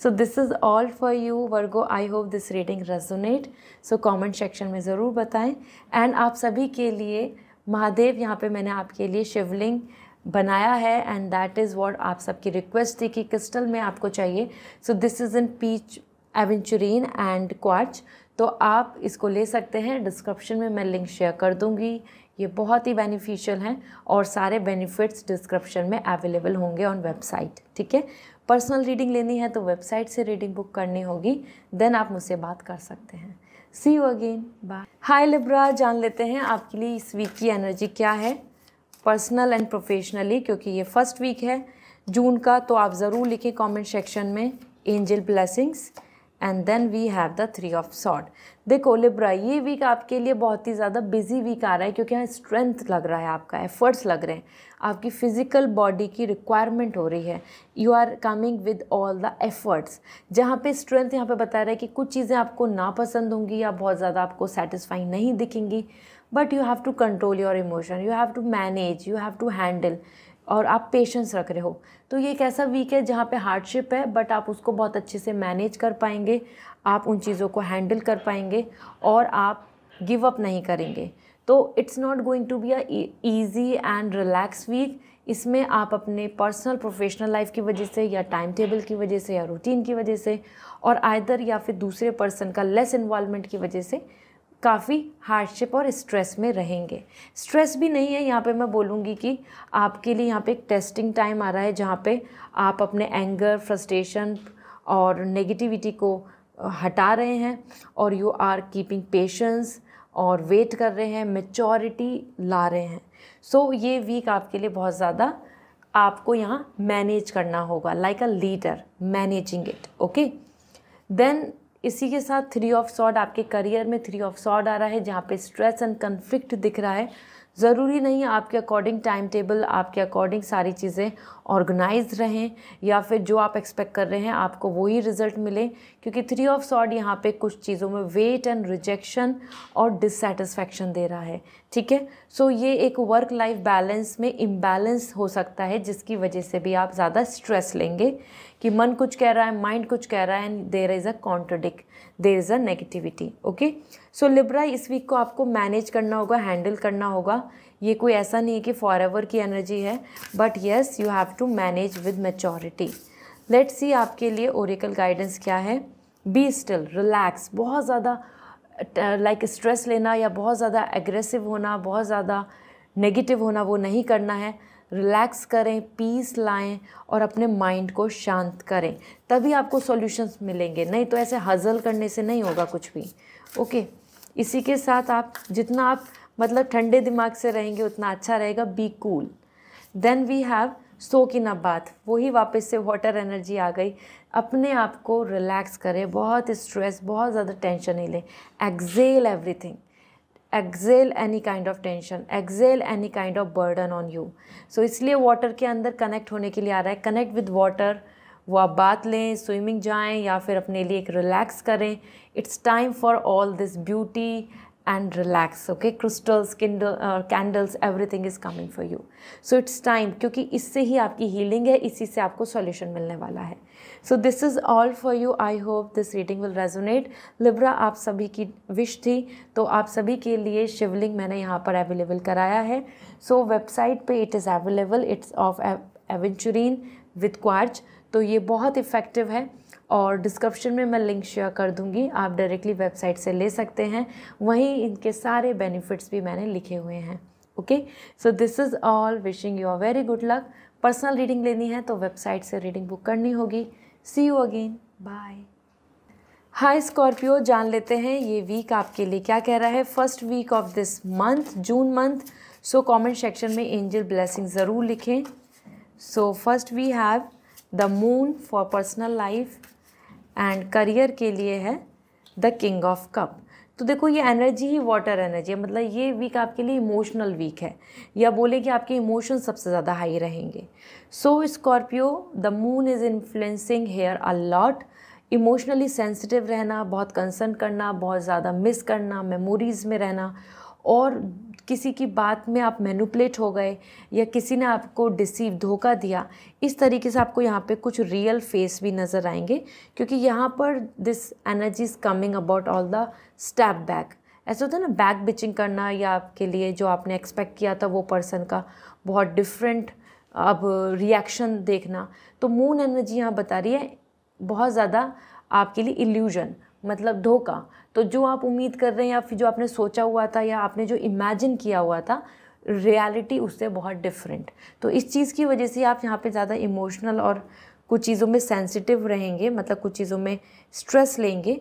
सो this is all for you Virgo. I hope this reading resonate. So comment section में ज़रूर बताएं। एंड आप सभी के लिए महादेव, यहाँ पे मैंने आपके लिए शिवलिंग बनाया है एंड दैट इज़ व्हाट आप सबकी रिक्वेस्ट थी कि क्रिस्टल में आपको चाहिए। So this is in peach aventurine and quartz. तो आप इसको ले सकते हैं, डिस्क्रिप्शन में मैं लिंक शेयर कर दूंगी। ये बहुत ही बेनिफिशियल हैं और सारे बेनिफिट्स डिस्क्रिप्शन में अवेलेबल होंगे ऑन वेबसाइट। ठीक है, पर्सनल रीडिंग लेनी है तो वेबसाइट से रीडिंग बुक करनी होगी, देन आप मुझसे बात कर सकते हैं। See you again, bye. Hi Libra, जान लेते हैं आपके लिए इस वीक की एनर्जी क्या है पर्सनल एंड प्रोफेशनली, क्योंकि ये फर्स्ट वीक है जून का। तो आप ज़रूर लिखें कमेंट सेक्शन में angel blessings. And then we have the 3 of sword. देखो लिब्रा, ये वीक आपके लिए बहुत ही ज़्यादा बिजी वीक आ रहा है क्योंकि यहाँ स्ट्रेंथ लग रहा है, आपका एफर्ट्स लग रहे हैं, आपकी फिजिकल बॉडी की रिक्वायरमेंट हो रही है। You are coming with all the efforts. जहाँ पे स्ट्रेंथ यहाँ पे बता रहा है कि कुछ चीज़ें आपको नापसंद होंगी या बहुत ज़्यादा आपको सेटिस्फाइंग नहीं दिखेंगी, but you have to control your emotion, you have to manage, you have to handle, और आप पेशेंस रख रहे हो। तो ये एक ऐसा वीक है जहाँ पे हार्डशिप है बट आप उसको बहुत अच्छे से मैनेज कर पाएंगे, आप उन चीज़ों को हैंडल कर पाएंगे और आप गिव अप नहीं करेंगे। तो it's not going to be a easy and relax week. इसमें आप अपने पर्सनल प्रोफेशनल लाइफ की वजह से या टाइम टेबल की वजह से या रूटीन की वजह से और आइदर या फिर दूसरे पर्सन का लेस इन्वॉल्वमेंट की वजह से काफ़ी हार्डशिप और स्ट्रेस में रहेंगे। स्ट्रेस भी नहीं है, यहाँ पे मैं बोलूँगी कि आपके लिए यहाँ पे एक टेस्टिंग टाइम आ रहा है जहाँ पे आप अपने एंगर, फ्रस्ट्रेशन और नेगेटिविटी को हटा रहे हैं और यू आर कीपिंग पेशेंस और वेट कर रहे हैं, मैच्योरिटी ला रहे हैं। सो ये वीक आपके लिए बहुत ज़्यादा आपको यहाँ मैनेज करना होगा, like a leader managing it. Okay, then इसी के साथ 3 ऑफ सॉर्ड, आपके करियर में 3 ऑफ सॉर्ड आ रहा है जहाँ पे स्ट्रेस एंड कन्फ्लिक्ट दिख रहा है। ज़रूरी नहीं है आपके अकॉर्डिंग टाइम टेबल, आपके अकॉर्डिंग सारी चीज़ें ऑर्गेनाइज रहें या फिर जो आप एक्सपेक्ट कर रहे हैं आपको वही रिजल्ट मिले, क्योंकि 3 ऑफ सॉर्ड यहाँ पे कुछ चीज़ों में वेट एंड रिजेक्शन और डिससेटिस्फैक्शन दे रहा है। ठीक है, सो ये एक वर्क लाइफ बैलेंस में इम्बैलेंस हो सकता है जिसकी वजह से भी आप ज़्यादा स्ट्रेस लेंगे कि मन कुछ कह रहा है, माइंड कुछ कह रहा है and there is a contradict, there is a negativity. Okay, so Libra, इस वीक को आपको मैनेज करना होगा, हैंडल करना होगा। ये कोई ऐसा नहीं है कि फॉरएवर की एनर्जी है, but yes you have to manage with maturity. Let's see आपके लिए ओरेकल गाइडेंस क्या है। Be still, relax. बहुत ज़्यादा लाइक स्ट्रेस लेना या बहुत ज़्यादा एग्रेसिव होना, बहुत ज़्यादा नेगेटिव होना वो नहीं करना है। रिलैक्स करें, पीस लाएं और अपने माइंड को शांत करें, तभी आपको सॉल्यूशंस मिलेंगे, नहीं तो ऐसे हज़ल करने से नहीं होगा कुछ भी। ओके, इसी के साथ आप जितना आप मतलब ठंडे दिमाग से रहेंगे उतना अच्छा रहेगा। Be cool. Then we have soak in a bath. वही वापस से वाटर एनर्जी आ गई। अपने आप को रिलैक्स करें, बहुत स्ट्रेस, बहुत ज़्यादा टेंशन नहीं लें। Excel everything, excel any kind of tension, excel any kind of burden on you. So इसलिए वाटर के अंदर कनेक्ट होने के लिए आ रहा है। कनेक्ट विद वाटर, वो आप बात लें, स्विमिंग जाएं या फिर अपने लिए एक रिलैक्स करें। It's time for all this beauty and relax. Okay, crystals, candles, everything is coming for you. So it's time, क्योंकि इससे ही आपकी healing है, इसी से आपको solution मिलने वाला है. So this is all for you. I hope this reading will resonate. Libra, आप सभी की wish थी, तो आप सभी के लिए शिवलिंग मैंने यहाँ पर available कराया है. So website पे it is available. It's of aventurine with quartz. तो ये बहुत इफ़ेक्टिव है और डिस्क्रिप्शन में मैं लिंक शेयर कर दूंगी, आप डायरेक्टली वेबसाइट से ले सकते हैं. वहीं इनके सारे बेनिफिट्स भी मैंने लिखे हुए हैं. Okay, so this is all. Wishing you a very good luck. Personal reading लेनी है तो वेबसाइट से रीडिंग बुक करनी होगी. See you again, bye. Hi Scorpio, जान लेते हैं ये वीक आपके लिए क्या कह रहा है. First week of this month, June month. So comment section में एंजल ब्लेसिंग ज़रूर लिखें. So first we have the moon for personal life and career के लिए है द किंग ऑफ कप. तो देखो ये एनर्जी ही वाटर एनर्जी है, मतलब ये वीक आपके लिए इमोशनल वीक है, या बोले कि आपके इमोशन सबसे ज़्यादा हाई रहेंगे. So Scorpio, the moon is influencing here a lot. Emotionally sensitive रहना, बहुत कंसर्न करना, बहुत ज़्यादा मिस करना, मेमोरीज़ में रहना, और किसी की बात में आप मैनिपुलेट हो गए या किसी ने आपको डिसीव, धोखा दिया, इस तरीके से आपको यहाँ पे कुछ रियल फेस भी नज़र आएंगे. क्योंकि यहाँ पर this energy is coming about all the step back. ऐसा होता है ना, बैक बिचिंग करना, या आपके लिए जो आपने एक्सपेक्ट किया था वो पर्सन का बहुत डिफरेंट अब रिएक्शन देखना. तो मून एनर्जी यहाँ बता रही है बहुत ज़्यादा आपके लिए इल्यूजन, मतलब धोखा. तो जो आप उम्मीद कर रहे हैं या फिर जो आपने सोचा हुआ था या आपने जो इमेजिन किया हुआ था, रियलिटी उससे बहुत डिफरेंट. तो इस चीज़ की वजह से आप यहाँ पे ज़्यादा इमोशनल और कुछ चीज़ों में सेंसिटिव रहेंगे, मतलब कुछ चीज़ों में स्ट्रेस लेंगे.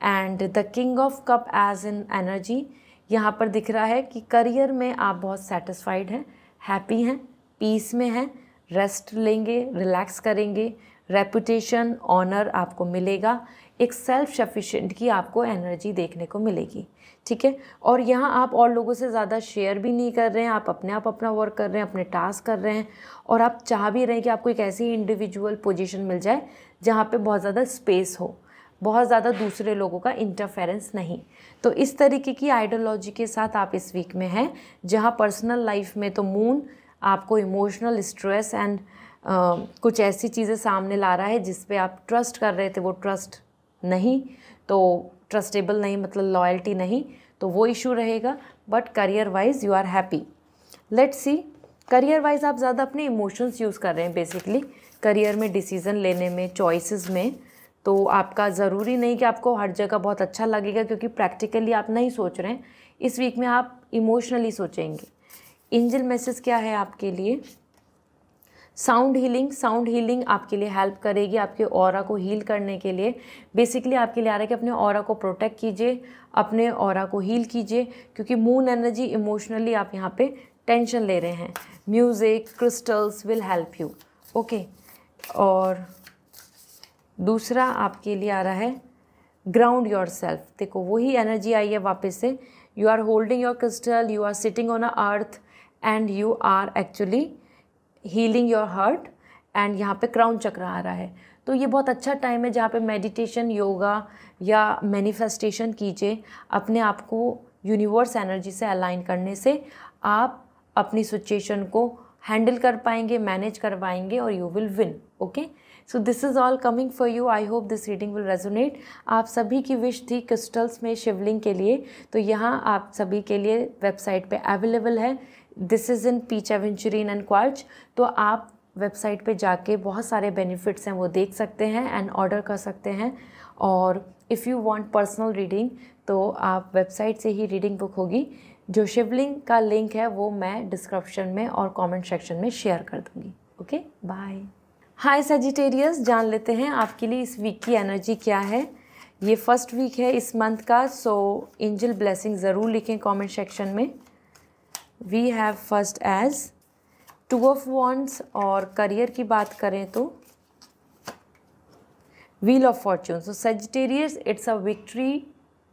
And the king of cup as in energy यहाँ पर दिख रहा है कि करियर में आप बहुत सेटिस्फाइड हैं, हैप्पी हैं, पीस में हैं, रेस्ट लेंगे, रिलैक्स करेंगे, रेपुटेशन, ऑनर आपको मिलेगा, एक सेल्फ सफिशिएंट की आपको एनर्जी देखने को मिलेगी. ठीक है, और यहाँ आप और लोगों से ज़्यादा शेयर भी नहीं कर रहे हैं, आप अपना वर्क कर रहे हैं, अपने टास्क कर रहे हैं, और आप चाह भी रहे हैं कि आपको एक ऐसी इंडिविजुअल पोजीशन मिल जाए जहाँ पे बहुत ज़्यादा स्पेस हो, बहुत ज़्यादा दूसरे लोगों का इंटरफेरेंस नहीं. तो इस तरीके की आइडियोलॉजी के साथ आप इस वीक में हैं, जहाँ पर्सनल लाइफ में तो मून आपको इमोशनल स्ट्रेस एंड कुछ ऐसी चीज़ें सामने ला रहा है जिस पे आप ट्रस्ट कर रहे थे, वो ट्रस्ट नहीं, तो ट्रस्टेबल नहीं, मतलब लॉयल्टी नहीं, तो वो इशू रहेगा. But career wise you are happy. Let's see, career wise आप ज़्यादा अपने इमोशंस यूज़ कर रहे हैं बेसिकली करियर में, डिसीज़न लेने में, चॉइसेस में. तो आपका ज़रूरी नहीं कि आपको हर जगह बहुत अच्छा लगेगा, क्योंकि प्रैक्टिकली आप नहीं सोच रहे हैं. इस वीक में आप इमोशनली सोचेंगे. एंजल मैसेज क्या है आपके लिए? साउंड हीलिंग आपके लिए हेल्प करेगी, आपके ऑरा को हील करने के लिए. बेसिकली आपके लिए आ रहा है कि अपने ऑरा को प्रोटेक्ट कीजिए, अपने ऑरा को हील कीजिए, क्योंकि मून एनर्जी, इमोशनली आप यहाँ पे टेंशन ले रहे हैं. Music, crystals will help you. Okay, और दूसरा आपके लिए आ रहा है ग्राउंड योर सेल्फ. देखो वही एनर्जी आई है वापस से. You are holding your crystal, you are sitting on a earth and you are actually healing your heart. And यहाँ पे क्राउन चक्र आ रहा है. तो ये बहुत अच्छा टाइम है जहाँ पे मेडिटेशन, योगा या मैनिफेस्टेशन कीजिए. अपने आप को यूनिवर्स एनर्जी से अलाइन करने से आप अपनी सिचुएशन को हैंडल कर पाएंगे, मैनेज कर पाएंगे, और you will win. Okay, so this is all coming for you. I hope this reading will resonate. आप सभी की विश थी क्रिस्टल्स में शिवलिंग के लिए, तो यहाँ आप सभी के लिए वेबसाइट पे अवेलेबल है. This is in peach, aventurine and quartz. तो आप वेबसाइट पे जाके बहुत सारे बेनिफिट्स हैं वो देख सकते हैं एंड ऑर्डर कर सकते हैं. और if you want personal reading तो आप वेबसाइट से ही रीडिंग बुक होगी. जो शिवलिंग का लिंक है वो मैं डिस्क्रिप्शन में और कमेंट सेक्शन में शेयर कर दूँगी. Okay, bye. हाय सजिटेरियस, जान लेते हैं आपके लिए इस वीक की एनर्जी क्या है. ये फर्स्ट वीक है इस मंथ का, सो एंजल ब्लेसिंग ज़रूर लिखें कमेंट सेक्शन में. We have first as 2 of wands, और करियर की बात करें तो wheel of fortune. So Sagittarius, it's a victory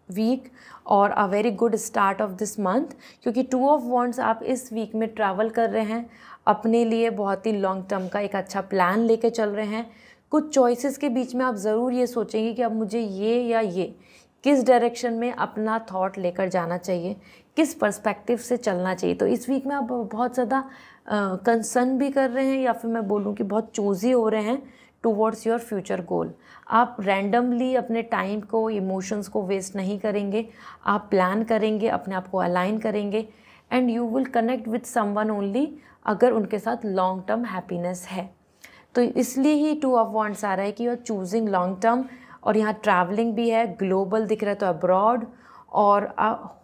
week और a very good start of this month, क्योंकि 2 ऑफ वॉन्ड्स आप इस वीक में ट्रैवल कर रहे हैं, अपने लिए बहुत ही लॉन्ग टर्म का एक अच्छा प्लान लेके चल रहे हैं. कुछ चॉइसेस के बीच में आप ज़रूर ये सोचेंगे कि अब मुझे ये या ये, किस डायरेक्शन में अपना थॉट लेकर जाना चाहिए, किस पर्सपेक्टिव से चलना चाहिए। तो इस वीक में आप बहुत ज़्यादा कंसर्न भी कर रहे हैं, या फिर मैं बोलूँ कि बहुत चूज़ी हो रहे हैं टूवर्ड्स योर फ्यूचर गोल। आप रैंडमली अपने टाइम को, इमोशंस को वेस्ट नहीं करेंगे, आप प्लान करेंगे, अपने आप को अलाइन करेंगे, and you will connect with someone only अगर उनके साथ लॉन्ग टर्म हैप्पीनेस है। तो इसलिए ही 2 ऑफ वांड्स आ रहा है कि you are choosing long term, और यहाँ ट्रैवलिंग भी है, ग्लोबल दिख रहा है तो अब्रॉड, और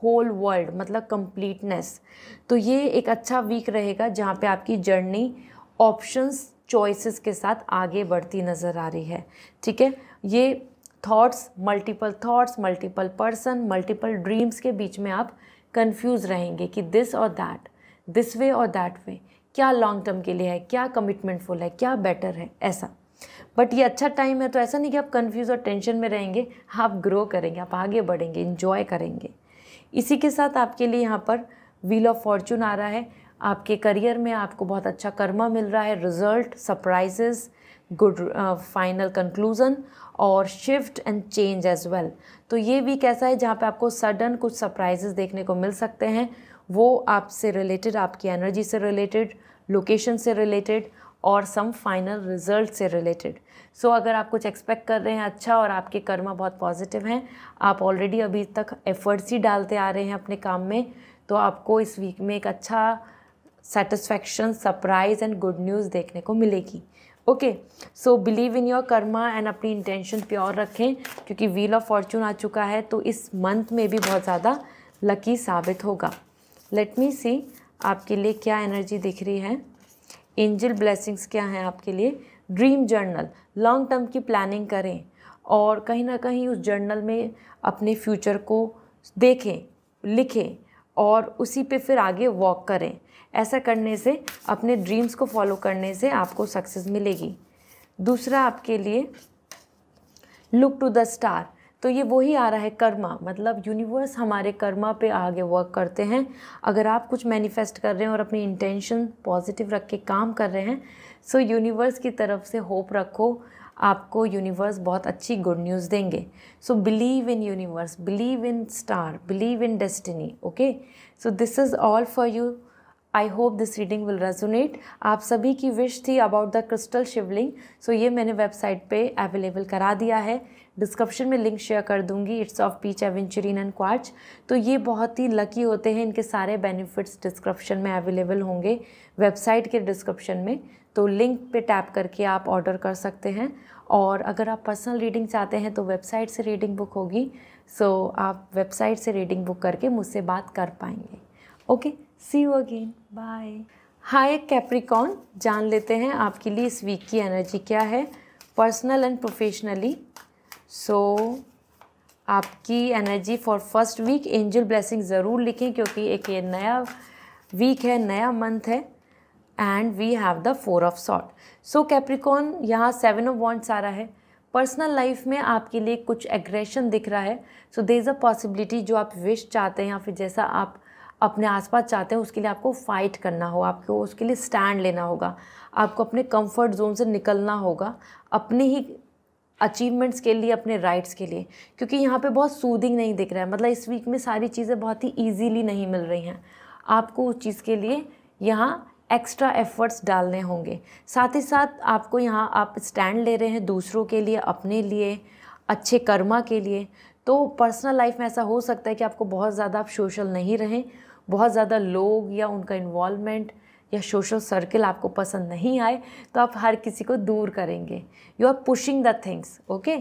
होल वर्ल्ड मतलब कंप्लीटनेस। तो ये एक अच्छा वीक रहेगा जहाँ पे आपकी जर्नी ऑप्शंस, चॉइसेस के साथ आगे बढ़ती नज़र आ रही है। ठीक है, ये thoughts, multiple person, multiple dreams के बीच में आप कंफ्यूज रहेंगे कि दिस और दैट, दिस वे और दैट वे, क्या लॉन्ग टर्म के लिए है, क्या कमिटमेंटफुल है, क्या बेटर है, ऐसा। बट ये अच्छा टाइम है, तो ऐसा नहीं कि आप कंफ्यूज और टेंशन में रहेंगे, आप ग्रो करेंगे, आप आगे बढ़ेंगे, इंजॉय करेंगे। इसी के साथ आपके लिए यहाँ पर व्हील ऑफ फॉर्चून आ रहा है। आपके करियर में आपको बहुत अच्छा कर्मा मिल रहा है, result, surprises, good final conclusion और shift and change as well. तो ये वीक ऐसा है जहाँ पे आपको सडन कुछ सरप्राइजेस देखने को मिल सकते हैं, वो आपसे रिलेटेड, आपकी एनर्जी से रिलेटेड, लोकेशन से रिलेटेड और सम फाइनल रिजल्ट से रिलेटेड। सो अगर आप कुछ एक्सपेक्ट कर रहे हैं अच्छा और आपके कर्मा बहुत पॉजिटिव हैं, आप ऑलरेडी अभी तक एफर्ट्स ही डालते आ रहे हैं अपने काम में, तो आपको इस वीक में एक अच्छा satisfaction, surprise and good news देखने को मिलेगी। Okay, so believe in your Karma and अपनी इंटेंशन प्योर रखें, क्योंकि व्हील ऑफ फॉर्चून आ चुका है, तो इस मंथ में भी बहुत ज़्यादा लकी साबित होगा। लेट मी सी आपके लिए क्या एनर्जी दिख रही है, एंजल ब्लेसिंग्स क्या हैं आपके लिए। ड्रीम जर्नल, लॉन्ग टर्म की प्लानिंग करें और कहीं ना कहीं उस जर्नल में अपने फ्यूचर को देखें, लिखें और उसी पे फिर आगे वॉक करें। ऐसा करने से, अपने ड्रीम्स को फॉलो करने से आपको सक्सेस मिलेगी। दूसरा आपके लिए लुक टू द स्टार, तो ये वही आ रहा है कर्मा, मतलब यूनिवर्स हमारे कर्मा पे आगे वर्क करते हैं। अगर आप कुछ मैनिफेस्ट कर रहे हैं और अपनी इंटेंशन पॉजिटिव रख के काम कर रहे हैं, सो यूनिवर्स की तरफ से होप रखो, आपको यूनिवर्स बहुत अच्छी गुड न्यूज़ देंगे। So believe in universe, believe in star, believe in destiny. Okay, so this is all for you. I hope this reading will resonate. आप सभी की विश थी अबाउट द क्रिस्टल शिवलिंग, सो ये मैंने वेबसाइट पे अवेलेबल करा दिया है, डिस्क्रिप्शन में लिंक शेयर कर दूंगी। It's of peach, aventurine and quartz. तो ये बहुत ही लकी होते हैं, इनके सारे बेनिफिट्स डिस्क्रिप्शन में अवेलेबल होंगे, वेबसाइट के डिस्क्रिप्शन में, तो लिंक पे टैप करके आप ऑर्डर कर सकते हैं। और अगर आप पर्सनल रीडिंग चाहते हैं तो वेबसाइट से रीडिंग बुक होगी, सो आप वेबसाइट से रीडिंग बुक करके मुझसे बात कर पाएंगे। Okay, see you again, bye. Hi Capricorn, जान लेते हैं आपके लिए इस वीक की एनर्जी क्या है, पर्सनल एंड प्रोफेशनली। सो आपकी energy for first week, angel blessing ज़रूर लिखें क्योंकि एक ये नया वीक है, नया मंथ है, and we have the 4 of sword. So Capricorn, यहाँ 7 ऑफ वॉन्ड्स आ रहा है। पर्सनल लाइफ में आपके लिए कुछ एग्रेशन दिख रहा है, so there is a possibility जो आप विश चाहते हैं या फिर जैसा आप अपने आसपास चाहते हैं उसके लिए आपको फाइट करना हो, आपको उसके लिए स्टैंड लेना होगा, आपको अपने कंफर्ट जोन से निकलना होगा अपने ही अचीवमेंट्स के लिए, अपने राइट्स के लिए, क्योंकि यहाँ पे बहुत सूदिंग नहीं दिख रहा है। मतलब इस वीक में सारी चीज़ें बहुत ही ईजीली नहीं मिल रही हैं, आपको उस चीज़ के लिए यहाँ एक्स्ट्रा एफर्ट्स डालने होंगे। साथ ही साथ आपको यहाँ आप स्टैंड ले रहे हैं दूसरों के लिए, अपने लिए, अच्छे कर्मा के लिए। तो पर्सनल लाइफ में ऐसा हो सकता है कि आपको बहुत ज़्यादा आप सोशल नहीं रहें, बहुत ज़्यादा लोग या उनका इन्वॉल्वमेंट या सोशल सर्कल आपको पसंद नहीं आए, तो आप हर किसी को दूर करेंगे। You are pushing the things. Okay,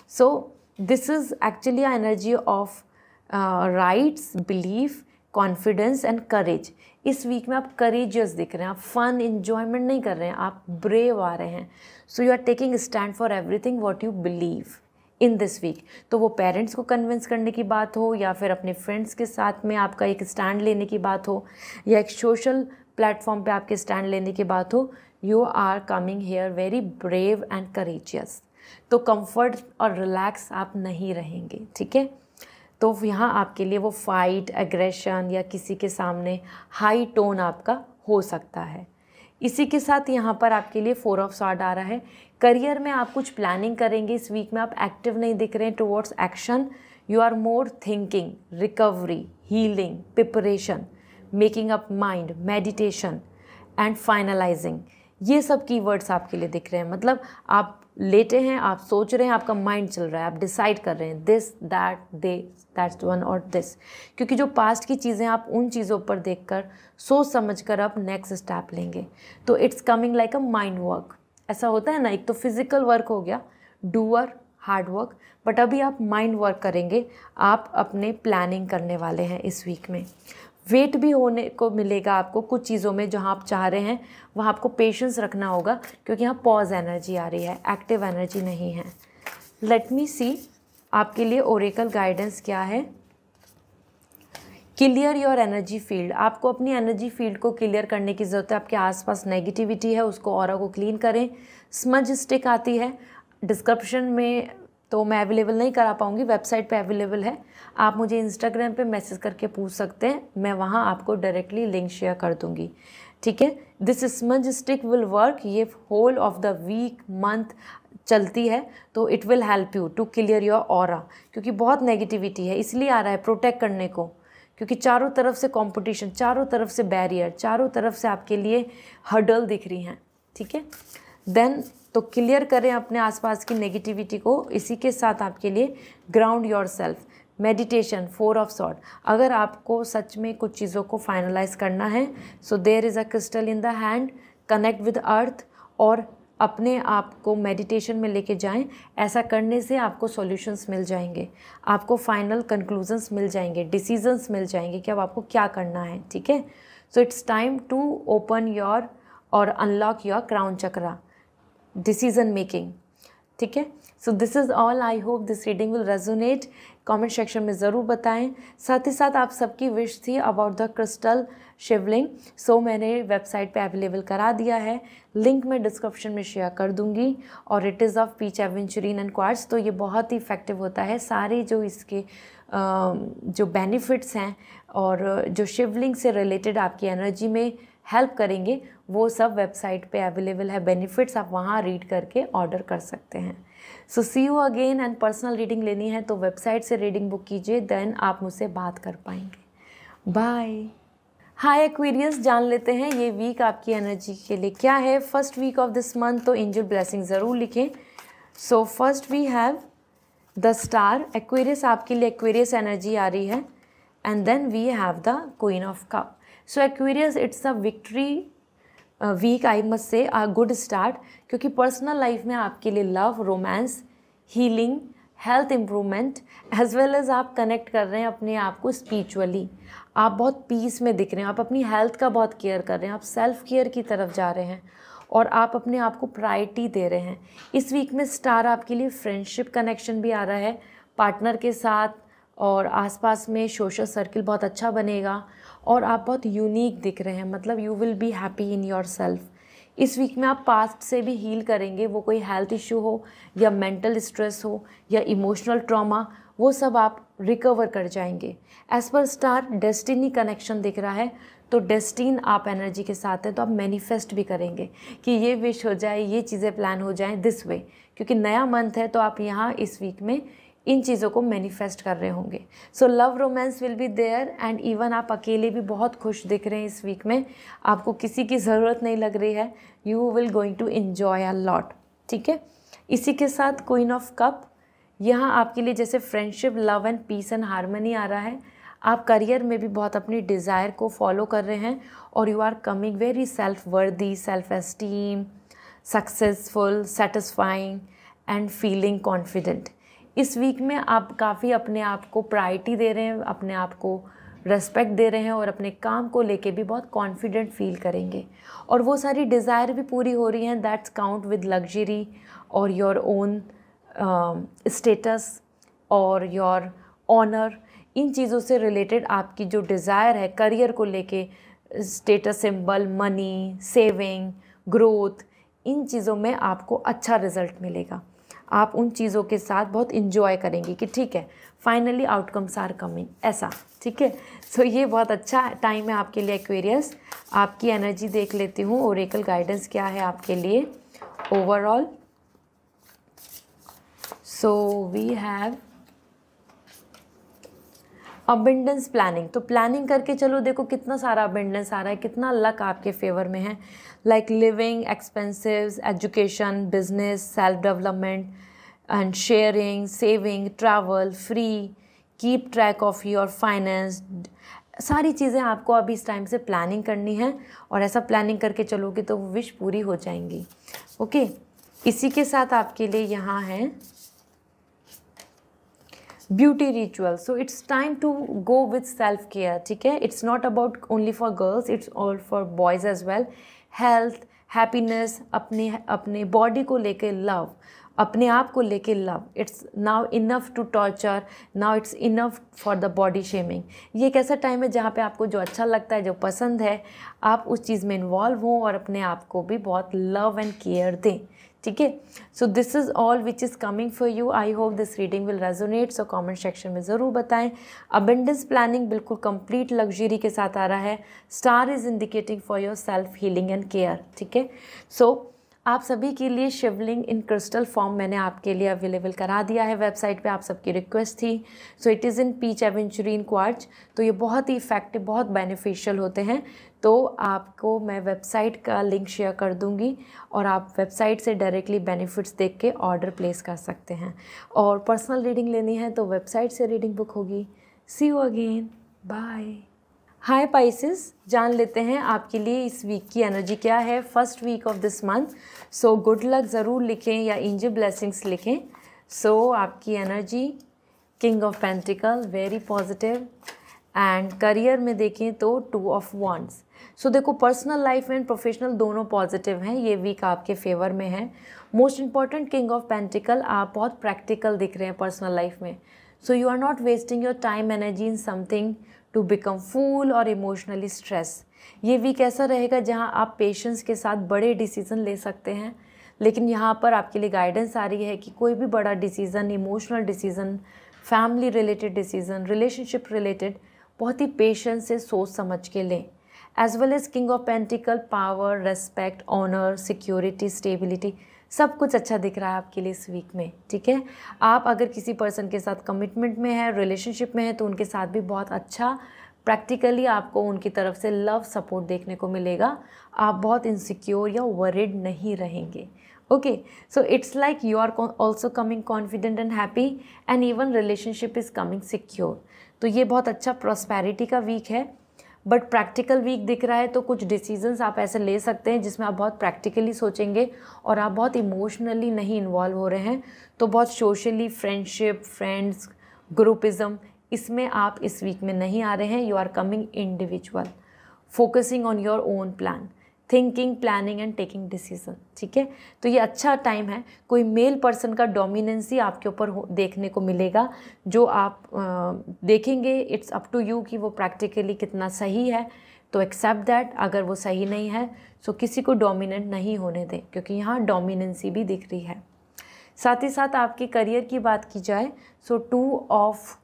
so this is actually a energy of rights, belief, confidence and courage. इस वीक में आप करेजियस दिख रहे हैं, आप फन इन्जॉयमेंट नहीं कर रहे हैं, आप ब्रेव आ रहे हैं। So you are taking stand for everything what you believe in this week. तो वो पेरेंट्स को कन्विंस करने की बात हो या फिर अपने फ्रेंड्स के साथ में आपका एक स्टैंड लेने की बात हो या एक सोशल प्लेटफॉर्म पे आपके स्टैंड लेने की बात हो, you are coming here very brave and courageous. तो कंफर्ट और रिलैक्स आप नहीं रहेंगे, ठीक है। तो यहाँ आपके लिए वो फाइट, एग्रेशन या किसी के सामने हाई टोन आपका हो सकता है। इसी के साथ यहाँ पर आपके लिए 4 ऑफ सॉर्ड आ रहा है। करियर में आप कुछ प्लानिंग करेंगे इस वीक में, आप एक्टिव नहीं दिख रहे हैं towards action, you are more thinking, recovery, healing, preparation, making up mind, meditation and finalising. ये सब कीवर्ड्स आपके लिए दिख रहे हैं। मतलब आप लेटे हैं, आप सोच रहे हैं, आपका माइंड चल रहा है, आप डिसाइड कर रहे हैं दिस दैट दैट्स वन और दिस, क्योंकि जो पास्ट की चीज़ें आप उन चीज़ों पर देखकर सोच समझ कर आप नेक्स्ट स्टेप लेंगे। तो it's coming like a mind work. ऐसा होता है ना, एक तो फिजिकल वर्क हो गया, डूअर, हार्ड वर्क, बट अभी आप माइंड वर्क करेंगे। आप अपने प्लानिंग करने वाले हैं इस वीक में। वेट भी होने को मिलेगा आपको कुछ चीज़ों में, जहाँ आप चाह रहे हैं वहाँ आपको पेशेंस रखना होगा, क्योंकि यहाँ पॉज एनर्जी आ रही है, एक्टिव एनर्जी नहीं है। लेट मी सी आपके लिए ओरेकल गाइडेंस क्या है। Clear your energy field. आपको अपनी एनर्जी फील्ड को क्लियर करने की ज़रूरत है। आपके आसपास नेगेटिविटी है, उसको ऑरा को क्लीन करें। स्मज स्टिक आती है, डिस्क्रिप्शन में तो मैं अवेलेबल नहीं करा पाऊँगी, वेबसाइट पे अवेलेबल है। आप मुझे इंस्टाग्राम पे मैसेज करके पूछ सकते हैं, मैं वहाँ आपको डायरेक्टली लिंक शेयर कर दूँगी, ठीक है। This smudge stick will work. ये whole of the week, month चलती है, तो it will help you to clear your aura, क्योंकि बहुत नेगेटिविटी है, इसलिए आ रहा है प्रोटेक्ट करने को, क्योंकि चारों तरफ से कंपटीशन, चारों तरफ से बैरियर, चारों तरफ से आपके लिए हर्डल दिख रही हैं, ठीक है। देन तो क्लियर करें अपने आसपास की नेगेटिविटी को। इसी के साथ आपके लिए ground yourself, meditation, 4 of sword. अगर आपको सच में कुछ चीज़ों को फाइनलाइज करना है, so there is a crystal in the hand, connect with earth और अपने आप को मेडिटेशन में लेके जाएं। ऐसा करने से आपको सॉल्यूशंस मिल जाएंगे, आपको फाइनल कंक्लूजन्स मिल जाएंगे, डिसीजंस मिल जाएंगे कि अब आपको क्या करना है, ठीक है। So it's time to open your और unlock your crown chakra, decision making, ठीक है। So this is all. I hope this reading will resonate. Comment section में ज़रूर बताएं। साथ ही साथ आप सबकी विश थी अबाउट द क्रिस्टल शिवलिंग, सो मैंने वेबसाइट पे अवेलेबल करा दिया है, लिंक मैं डिस्क्रिप्शन में शेयर कर दूंगी। और it is of peach aventurine and quartz, तो ये बहुत ही इफेक्टिव होता है। सारे जो इसके जो बेनिफिट्स हैं और जो शिवलिंग से रिलेटेड आपकी एनर्जी में हेल्प करेंगे, वो सब वेबसाइट पे अवेलेबल है। बेनिफिट्स आप वहाँ रीड करके ऑर्डर कर सकते हैं। So see you again. And personal reading लेनी है तो वेबसाइट से रीडिंग बुक कीजिए, देन आप मुझसे बात कर पाएंगे। बाय। हाय एक्वेरियस, जान लेते हैं ये वीक आपकी एनर्जी के लिए क्या है। First week of this month, तो एंजल ब्लेसिंग ज़रूर लिखें। So first we have the star. Aquarius, आपके लिए एक्वेरियस एनर्जी आ रही है। And then we have the queen of cup. So Aquarius, it's a victory week, I must say a good start, क्योंकि personal life में आपके लिए love, romance, healing, health improvement, as well as आप connect कर रहे हैं अपने आप को स्पिरिचुअली। आप बहुत पीस में दिख रहे हैं, आप अपनी हेल्थ का बहुत केयर कर रहे हैं, आप सेल्फ केयर की तरफ जा रहे हैं और आप अपने आप को प्रायोरिटी दे रहे हैं। इस वीक में स्टार आपके लिए फ्रेंडशिप कनेक्शन भी आ रहा है पार्टनर के साथ, और आसपास में सोशल सर्किल बहुत अच्छा बनेगा और आप बहुत यूनिक दिख रहे हैं। मतलब you will be happy in your self. इस वीक में आप पास्ट से भी हील करेंगे, वो कोई हेल्थ इशू हो या मेंटल स्ट्रेस हो या इमोशनल ट्रॉमा, वो सब आप रिकवर कर जाएंगे। As per star destiny connection दिख रहा है, तो डेस्टिन आप एनर्जी के साथ है, तो आप मैनिफेस्ट भी करेंगे कि ये विश हो जाए, ये चीज़ें प्लान हो जाएं दिस वे, क्योंकि नया मंथ है तो आप यहाँ इस वीक में इन चीज़ों को मैनिफेस्ट कर रहे होंगे। So love romance will be there and even आप अकेले भी बहुत खुश दिख रहे हैं इस वीक में, आपको किसी की ज़रूरत नहीं लग रही है। You will going to enjoy a lot, ठीक है। इसी के साथ क्वीन ऑफ कप, यहाँ आपके लिए जैसे friendship, love and peace and harmony आ रहा है। आप करियर में भी बहुत अपनी डिज़ायर को फॉलो कर रहे हैं और you are coming very self worthy, self esteem, successful, satisfying and feeling confident. इस वीक में आप काफ़ी अपने आप को प्रायोरिटी दे रहे हैं, अपने आप को रेस्पेक्ट दे रहे हैं और अपने काम को लेके भी बहुत कॉन्फिडेंट फील करेंगे। और वो सारी डिज़ायर भी पूरी हो रही हैं, दैट्स काउंट विद लग्जरी और योर ओन स्टेटस और योर ऑनर। इन चीज़ों से रिलेटेड आपकी जो डिज़ायर है करियर को लेके, status symbol, money, saving, growth, इन चीज़ों में आपको अच्छा रिजल्ट मिलेगा। आप उन चीज़ों के साथ बहुत इन्जॉय करेंगे कि ठीक है फाइनली आउटकम्स आर कमिंग, ऐसा, ठीक है। सो ये बहुत अच्छा टाइम है आपके लिए एक्वेरियस। आपकी एनर्जी देख लेती हूँ, ओरेकल गाइडेंस क्या है आपके लिए overall. So we have abundance planning, तो प्लानिंग करके चलो, देखो कितना सारा अबेंडेंस आ रहा है, कितना लक आपके फेवर में है। Like living expensives, education, business, self development and sharing, saving, travel, free, keep track of your finance, सारी चीज़ें आपको अभी इस टाइम से प्लानिंग करनी है, और ऐसा प्लानिंग करके चलोगे तो वो विश पूरी हो जाएंगी। ओके, इसी के साथ आपके लिए यहाँ है beauty ritual. So it's time to go with self care, ठीक है। It's not about only for girls, it's all for boys as well. Health, happiness, अपने बॉडी को लेके लव, अपने आप को लेके love. It's now enough to torture, now it's enough for the body shaming. ये एक ऐसा टाइम है जहाँ पे आपको जो अच्छा लगता है, जो पसंद है, आप उस चीज़ में इन्वॉल्व हों और अपने आप को भी बहुत लव एंड केयर दें, ठीक है। So this is all which is coming for you. I hope this reading will resonate. So comment section में ज़रूर बताएं। अबेंडेंस प्लानिंग बिल्कुल कंप्लीट लग्जरी के साथ आ रहा है। Star is indicating for your self healing and care, ठीक है। सो आप सभी के लिए शिवलिंग इन क्रिस्टल फॉर्म मैंने आपके लिए अवेलेबल करा दिया है वेबसाइट पे, आप सबकी रिक्वेस्ट थी। So it is in peach aventurine quartz. तो ये बहुत ही इफेक्टिव, बहुत बेनिफिशियल होते हैं। तो आपको मैं वेबसाइट का लिंक शेयर कर दूंगी और आप वेबसाइट से डायरेक्टली बेनिफिट्स देख के ऑर्डर प्लेस कर सकते हैं। और पर्सनल रीडिंग लेनी है तो वेबसाइट से रीडिंग बुक होगी। See you again, bye. Hi Pisces, जान लेते हैं आपके लिए इस वीक की एनर्जी क्या है, first week of this month. So good luck ज़रूर लिखें या एंजल ब्लेसिंग्स लिखें। सो आपकी energy, king of pentacle, very positive. And career में देखें तो 2 ऑफ वॉन्ड्स। सो देखो, पर्सनल लाइफ एंड प्रोफेशनल दोनों पॉजिटिव हैं, ये वीक आपके फेवर में है। Most important, king of pentacle, आप बहुत प्रैक्टिकल दिख रहे हैं पर्सनल लाइफ में। So you are not wasting your time energy in something to become full और इमोशनली स्ट्रेस। ये वीक ऐसा रहेगा जहां आप पेशेंस के साथ बड़े डिसीजन ले सकते हैं, लेकिन यहाँ पर आपके लिए गाइडेंस आ रही है कि कोई भी बड़ा decision, emotional decision, family related decision, relationship related, बहुत ही पेशेंस से सोच समझ के लें। As well as king of pentacle, power, respect, honour, security, stability, सब कुछ अच्छा दिख रहा है आपके लिए इस वीक में, ठीक है। आप अगर किसी पर्सन के साथ कमिटमेंट में है, रिलेशनशिप में है, तो उनके साथ भी बहुत अच्छा प्रैक्टिकली आपको उनकी तरफ से लव सपोर्ट देखने को मिलेगा। आप बहुत इनसिक्योर या वरिड नहीं रहेंगे। Okay, so it's like you are also coming confident and happy, and even relationship is coming secure. तो ये बहुत अच्छा प्रॉस्पेरिटी का वीक है, बट प्रैक्टिकल वीक दिख रहा है। तो कुछ डिसीजंस आप ऐसे ले सकते हैं जिसमें आप बहुत प्रैक्टिकली सोचेंगे और आप बहुत इमोशनली नहीं इन्वॉल्व हो रहे हैं। तो बहुत सोशली, फ्रेंडशिप, फ्रेंड्स, ग्रुपिज़म, इसमें आप इस वीक में नहीं आ रहे हैं। You are coming individual, focusing on your own plan, thinking, planning and taking decision, ठीक है। तो ये अच्छा टाइम है। कोई मेल पर्सन का डोमिनेंसी आपके ऊपर देखने को मिलेगा, जो आप देखेंगे। इट्स अप टू यू कि वो प्रैक्टिकली कितना सही है। तो एक्सेप्ट दैट। अगर वो सही नहीं है तो किसी को डोमिनेंट नहीं होने दें, क्योंकि यहाँ डोमिनेंसी भी दिख रही है। साथ ही साथ आपके करियर की बात की जाए, सो 2 ऑफ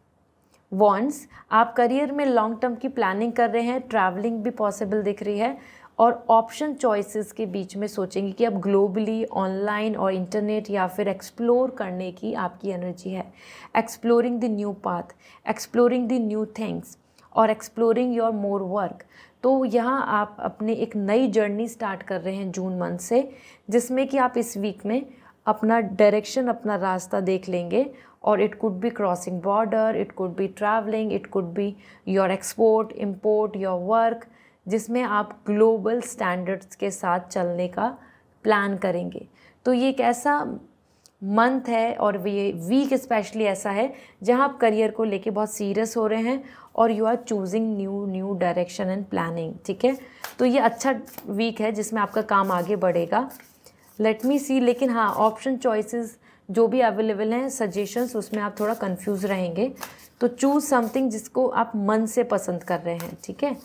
वॉन्ड्स, आप करियर में लॉन्ग टर्म की प्लानिंग कर रहे हैं, ट्रैवलिंग भी पॉसिबल दिख रही है, और ऑप्शन चॉइसेस के बीच में सोचेंगे कि अब ग्लोबली, ऑनलाइन और इंटरनेट, या फिर एक्सप्लोर करने की आपकी एनर्जी है। Exploring the new path, exploring the new things, और एक्सप्लोरिंग योर मोर वर्क। तो यहाँ आप अपने एक नई जर्नी स्टार्ट कर रहे हैं जून मंथ से, जिसमें कि आप इस वीक में अपना डायरेक्शन, अपना रास्ता देख लेंगे। और it could B crossing border, it could be travelling, it could be your export, import, your work, जिसमें आप ग्लोबल स्टैंडर्ड्स के साथ चलने का प्लान करेंगे। तो ये एक ऐसा मंथ है, और ये वीक स्पेशली ऐसा है जहां आप करियर को लेके बहुत सीरियस हो रहे हैं और you are choosing new direction and planning, ठीक है। तो ये अच्छा वीक है जिसमें आपका काम आगे बढ़ेगा। लेट मी सी। लेकिन हाँ, ऑप्शन चॉइसेस जो भी अवेलेबल हैं, सजेशंस, उसमें आप थोड़ा कंफ्यूज रहेंगे। तो चूज़ समथिंग जिसको आप मन से पसंद कर रहे हैं, ठीक है,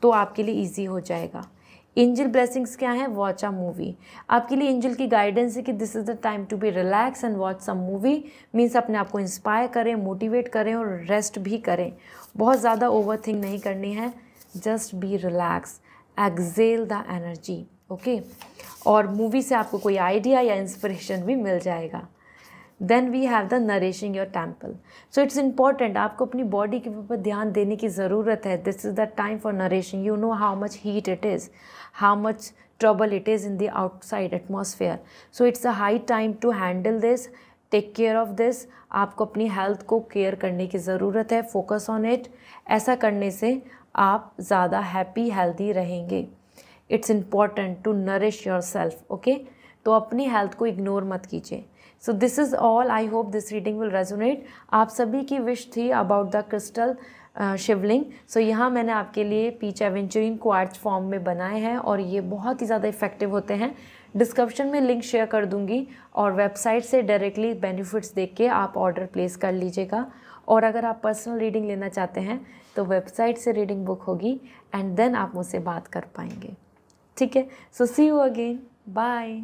तो आपके लिए इजी हो जाएगा। एंजल ब्लेसिंग्स क्या है? Watch a movie. आपके लिए एंजल की गाइडेंस है कि this is the time to be relax and watch some movie. Means अपने आप को इंस्पायर करें, मोटिवेट करें और रेस्ट भी करें। बहुत ज़्यादा ओवर थिंक नहीं करनी है, just be relax, excel the energy, okay. और मूवी से आपको कोई आइडिया या इंस्पिरेशन भी मिल जाएगा। Then we have the nourishing your temple. So it's important, आपको अपनी बॉडी के ऊपर ध्यान देने की ज़रूरत है. This is the time for nourishing. You know how much heat it is, how much trouble it is in the outside atmosphere. So it's a high time to handle this, take care of this. आपको अपनी health को care करने की ज़रूरत है. Focus on it. ऐसा करने से आप ज़्यादा हैप्पी हेल्दी रहेंगे. It's important to nourish your self. Okay, तो अपनी हेल्थ को इग्नोर मत कीजिए. So this is all. I hope this reading will resonate. आप सभी की विश थी about the crystal Shivling. So यहाँ मैंने आपके लिए पीच एवेंचुरिन क्वार्ट्ज फॉर्म में बनाए हैं और ये बहुत ही ज़्यादा इफेक्टिव होते हैं. डिस्क्रिप्शन में लिंक शेयर कर दूँगी और वेबसाइट से डायरेक्टली बेनिफिट्स देख के आप ऑर्डर प्लेस कर लीजिएगा. और अगर आप पर्सनल रीडिंग लेना चाहते हैं तो वेबसाइट से रीडिंग बुक होगी एंड देन आप मुझसे बात कर पाएंगे. ठीक है. सो सी यू अगेन. बाय.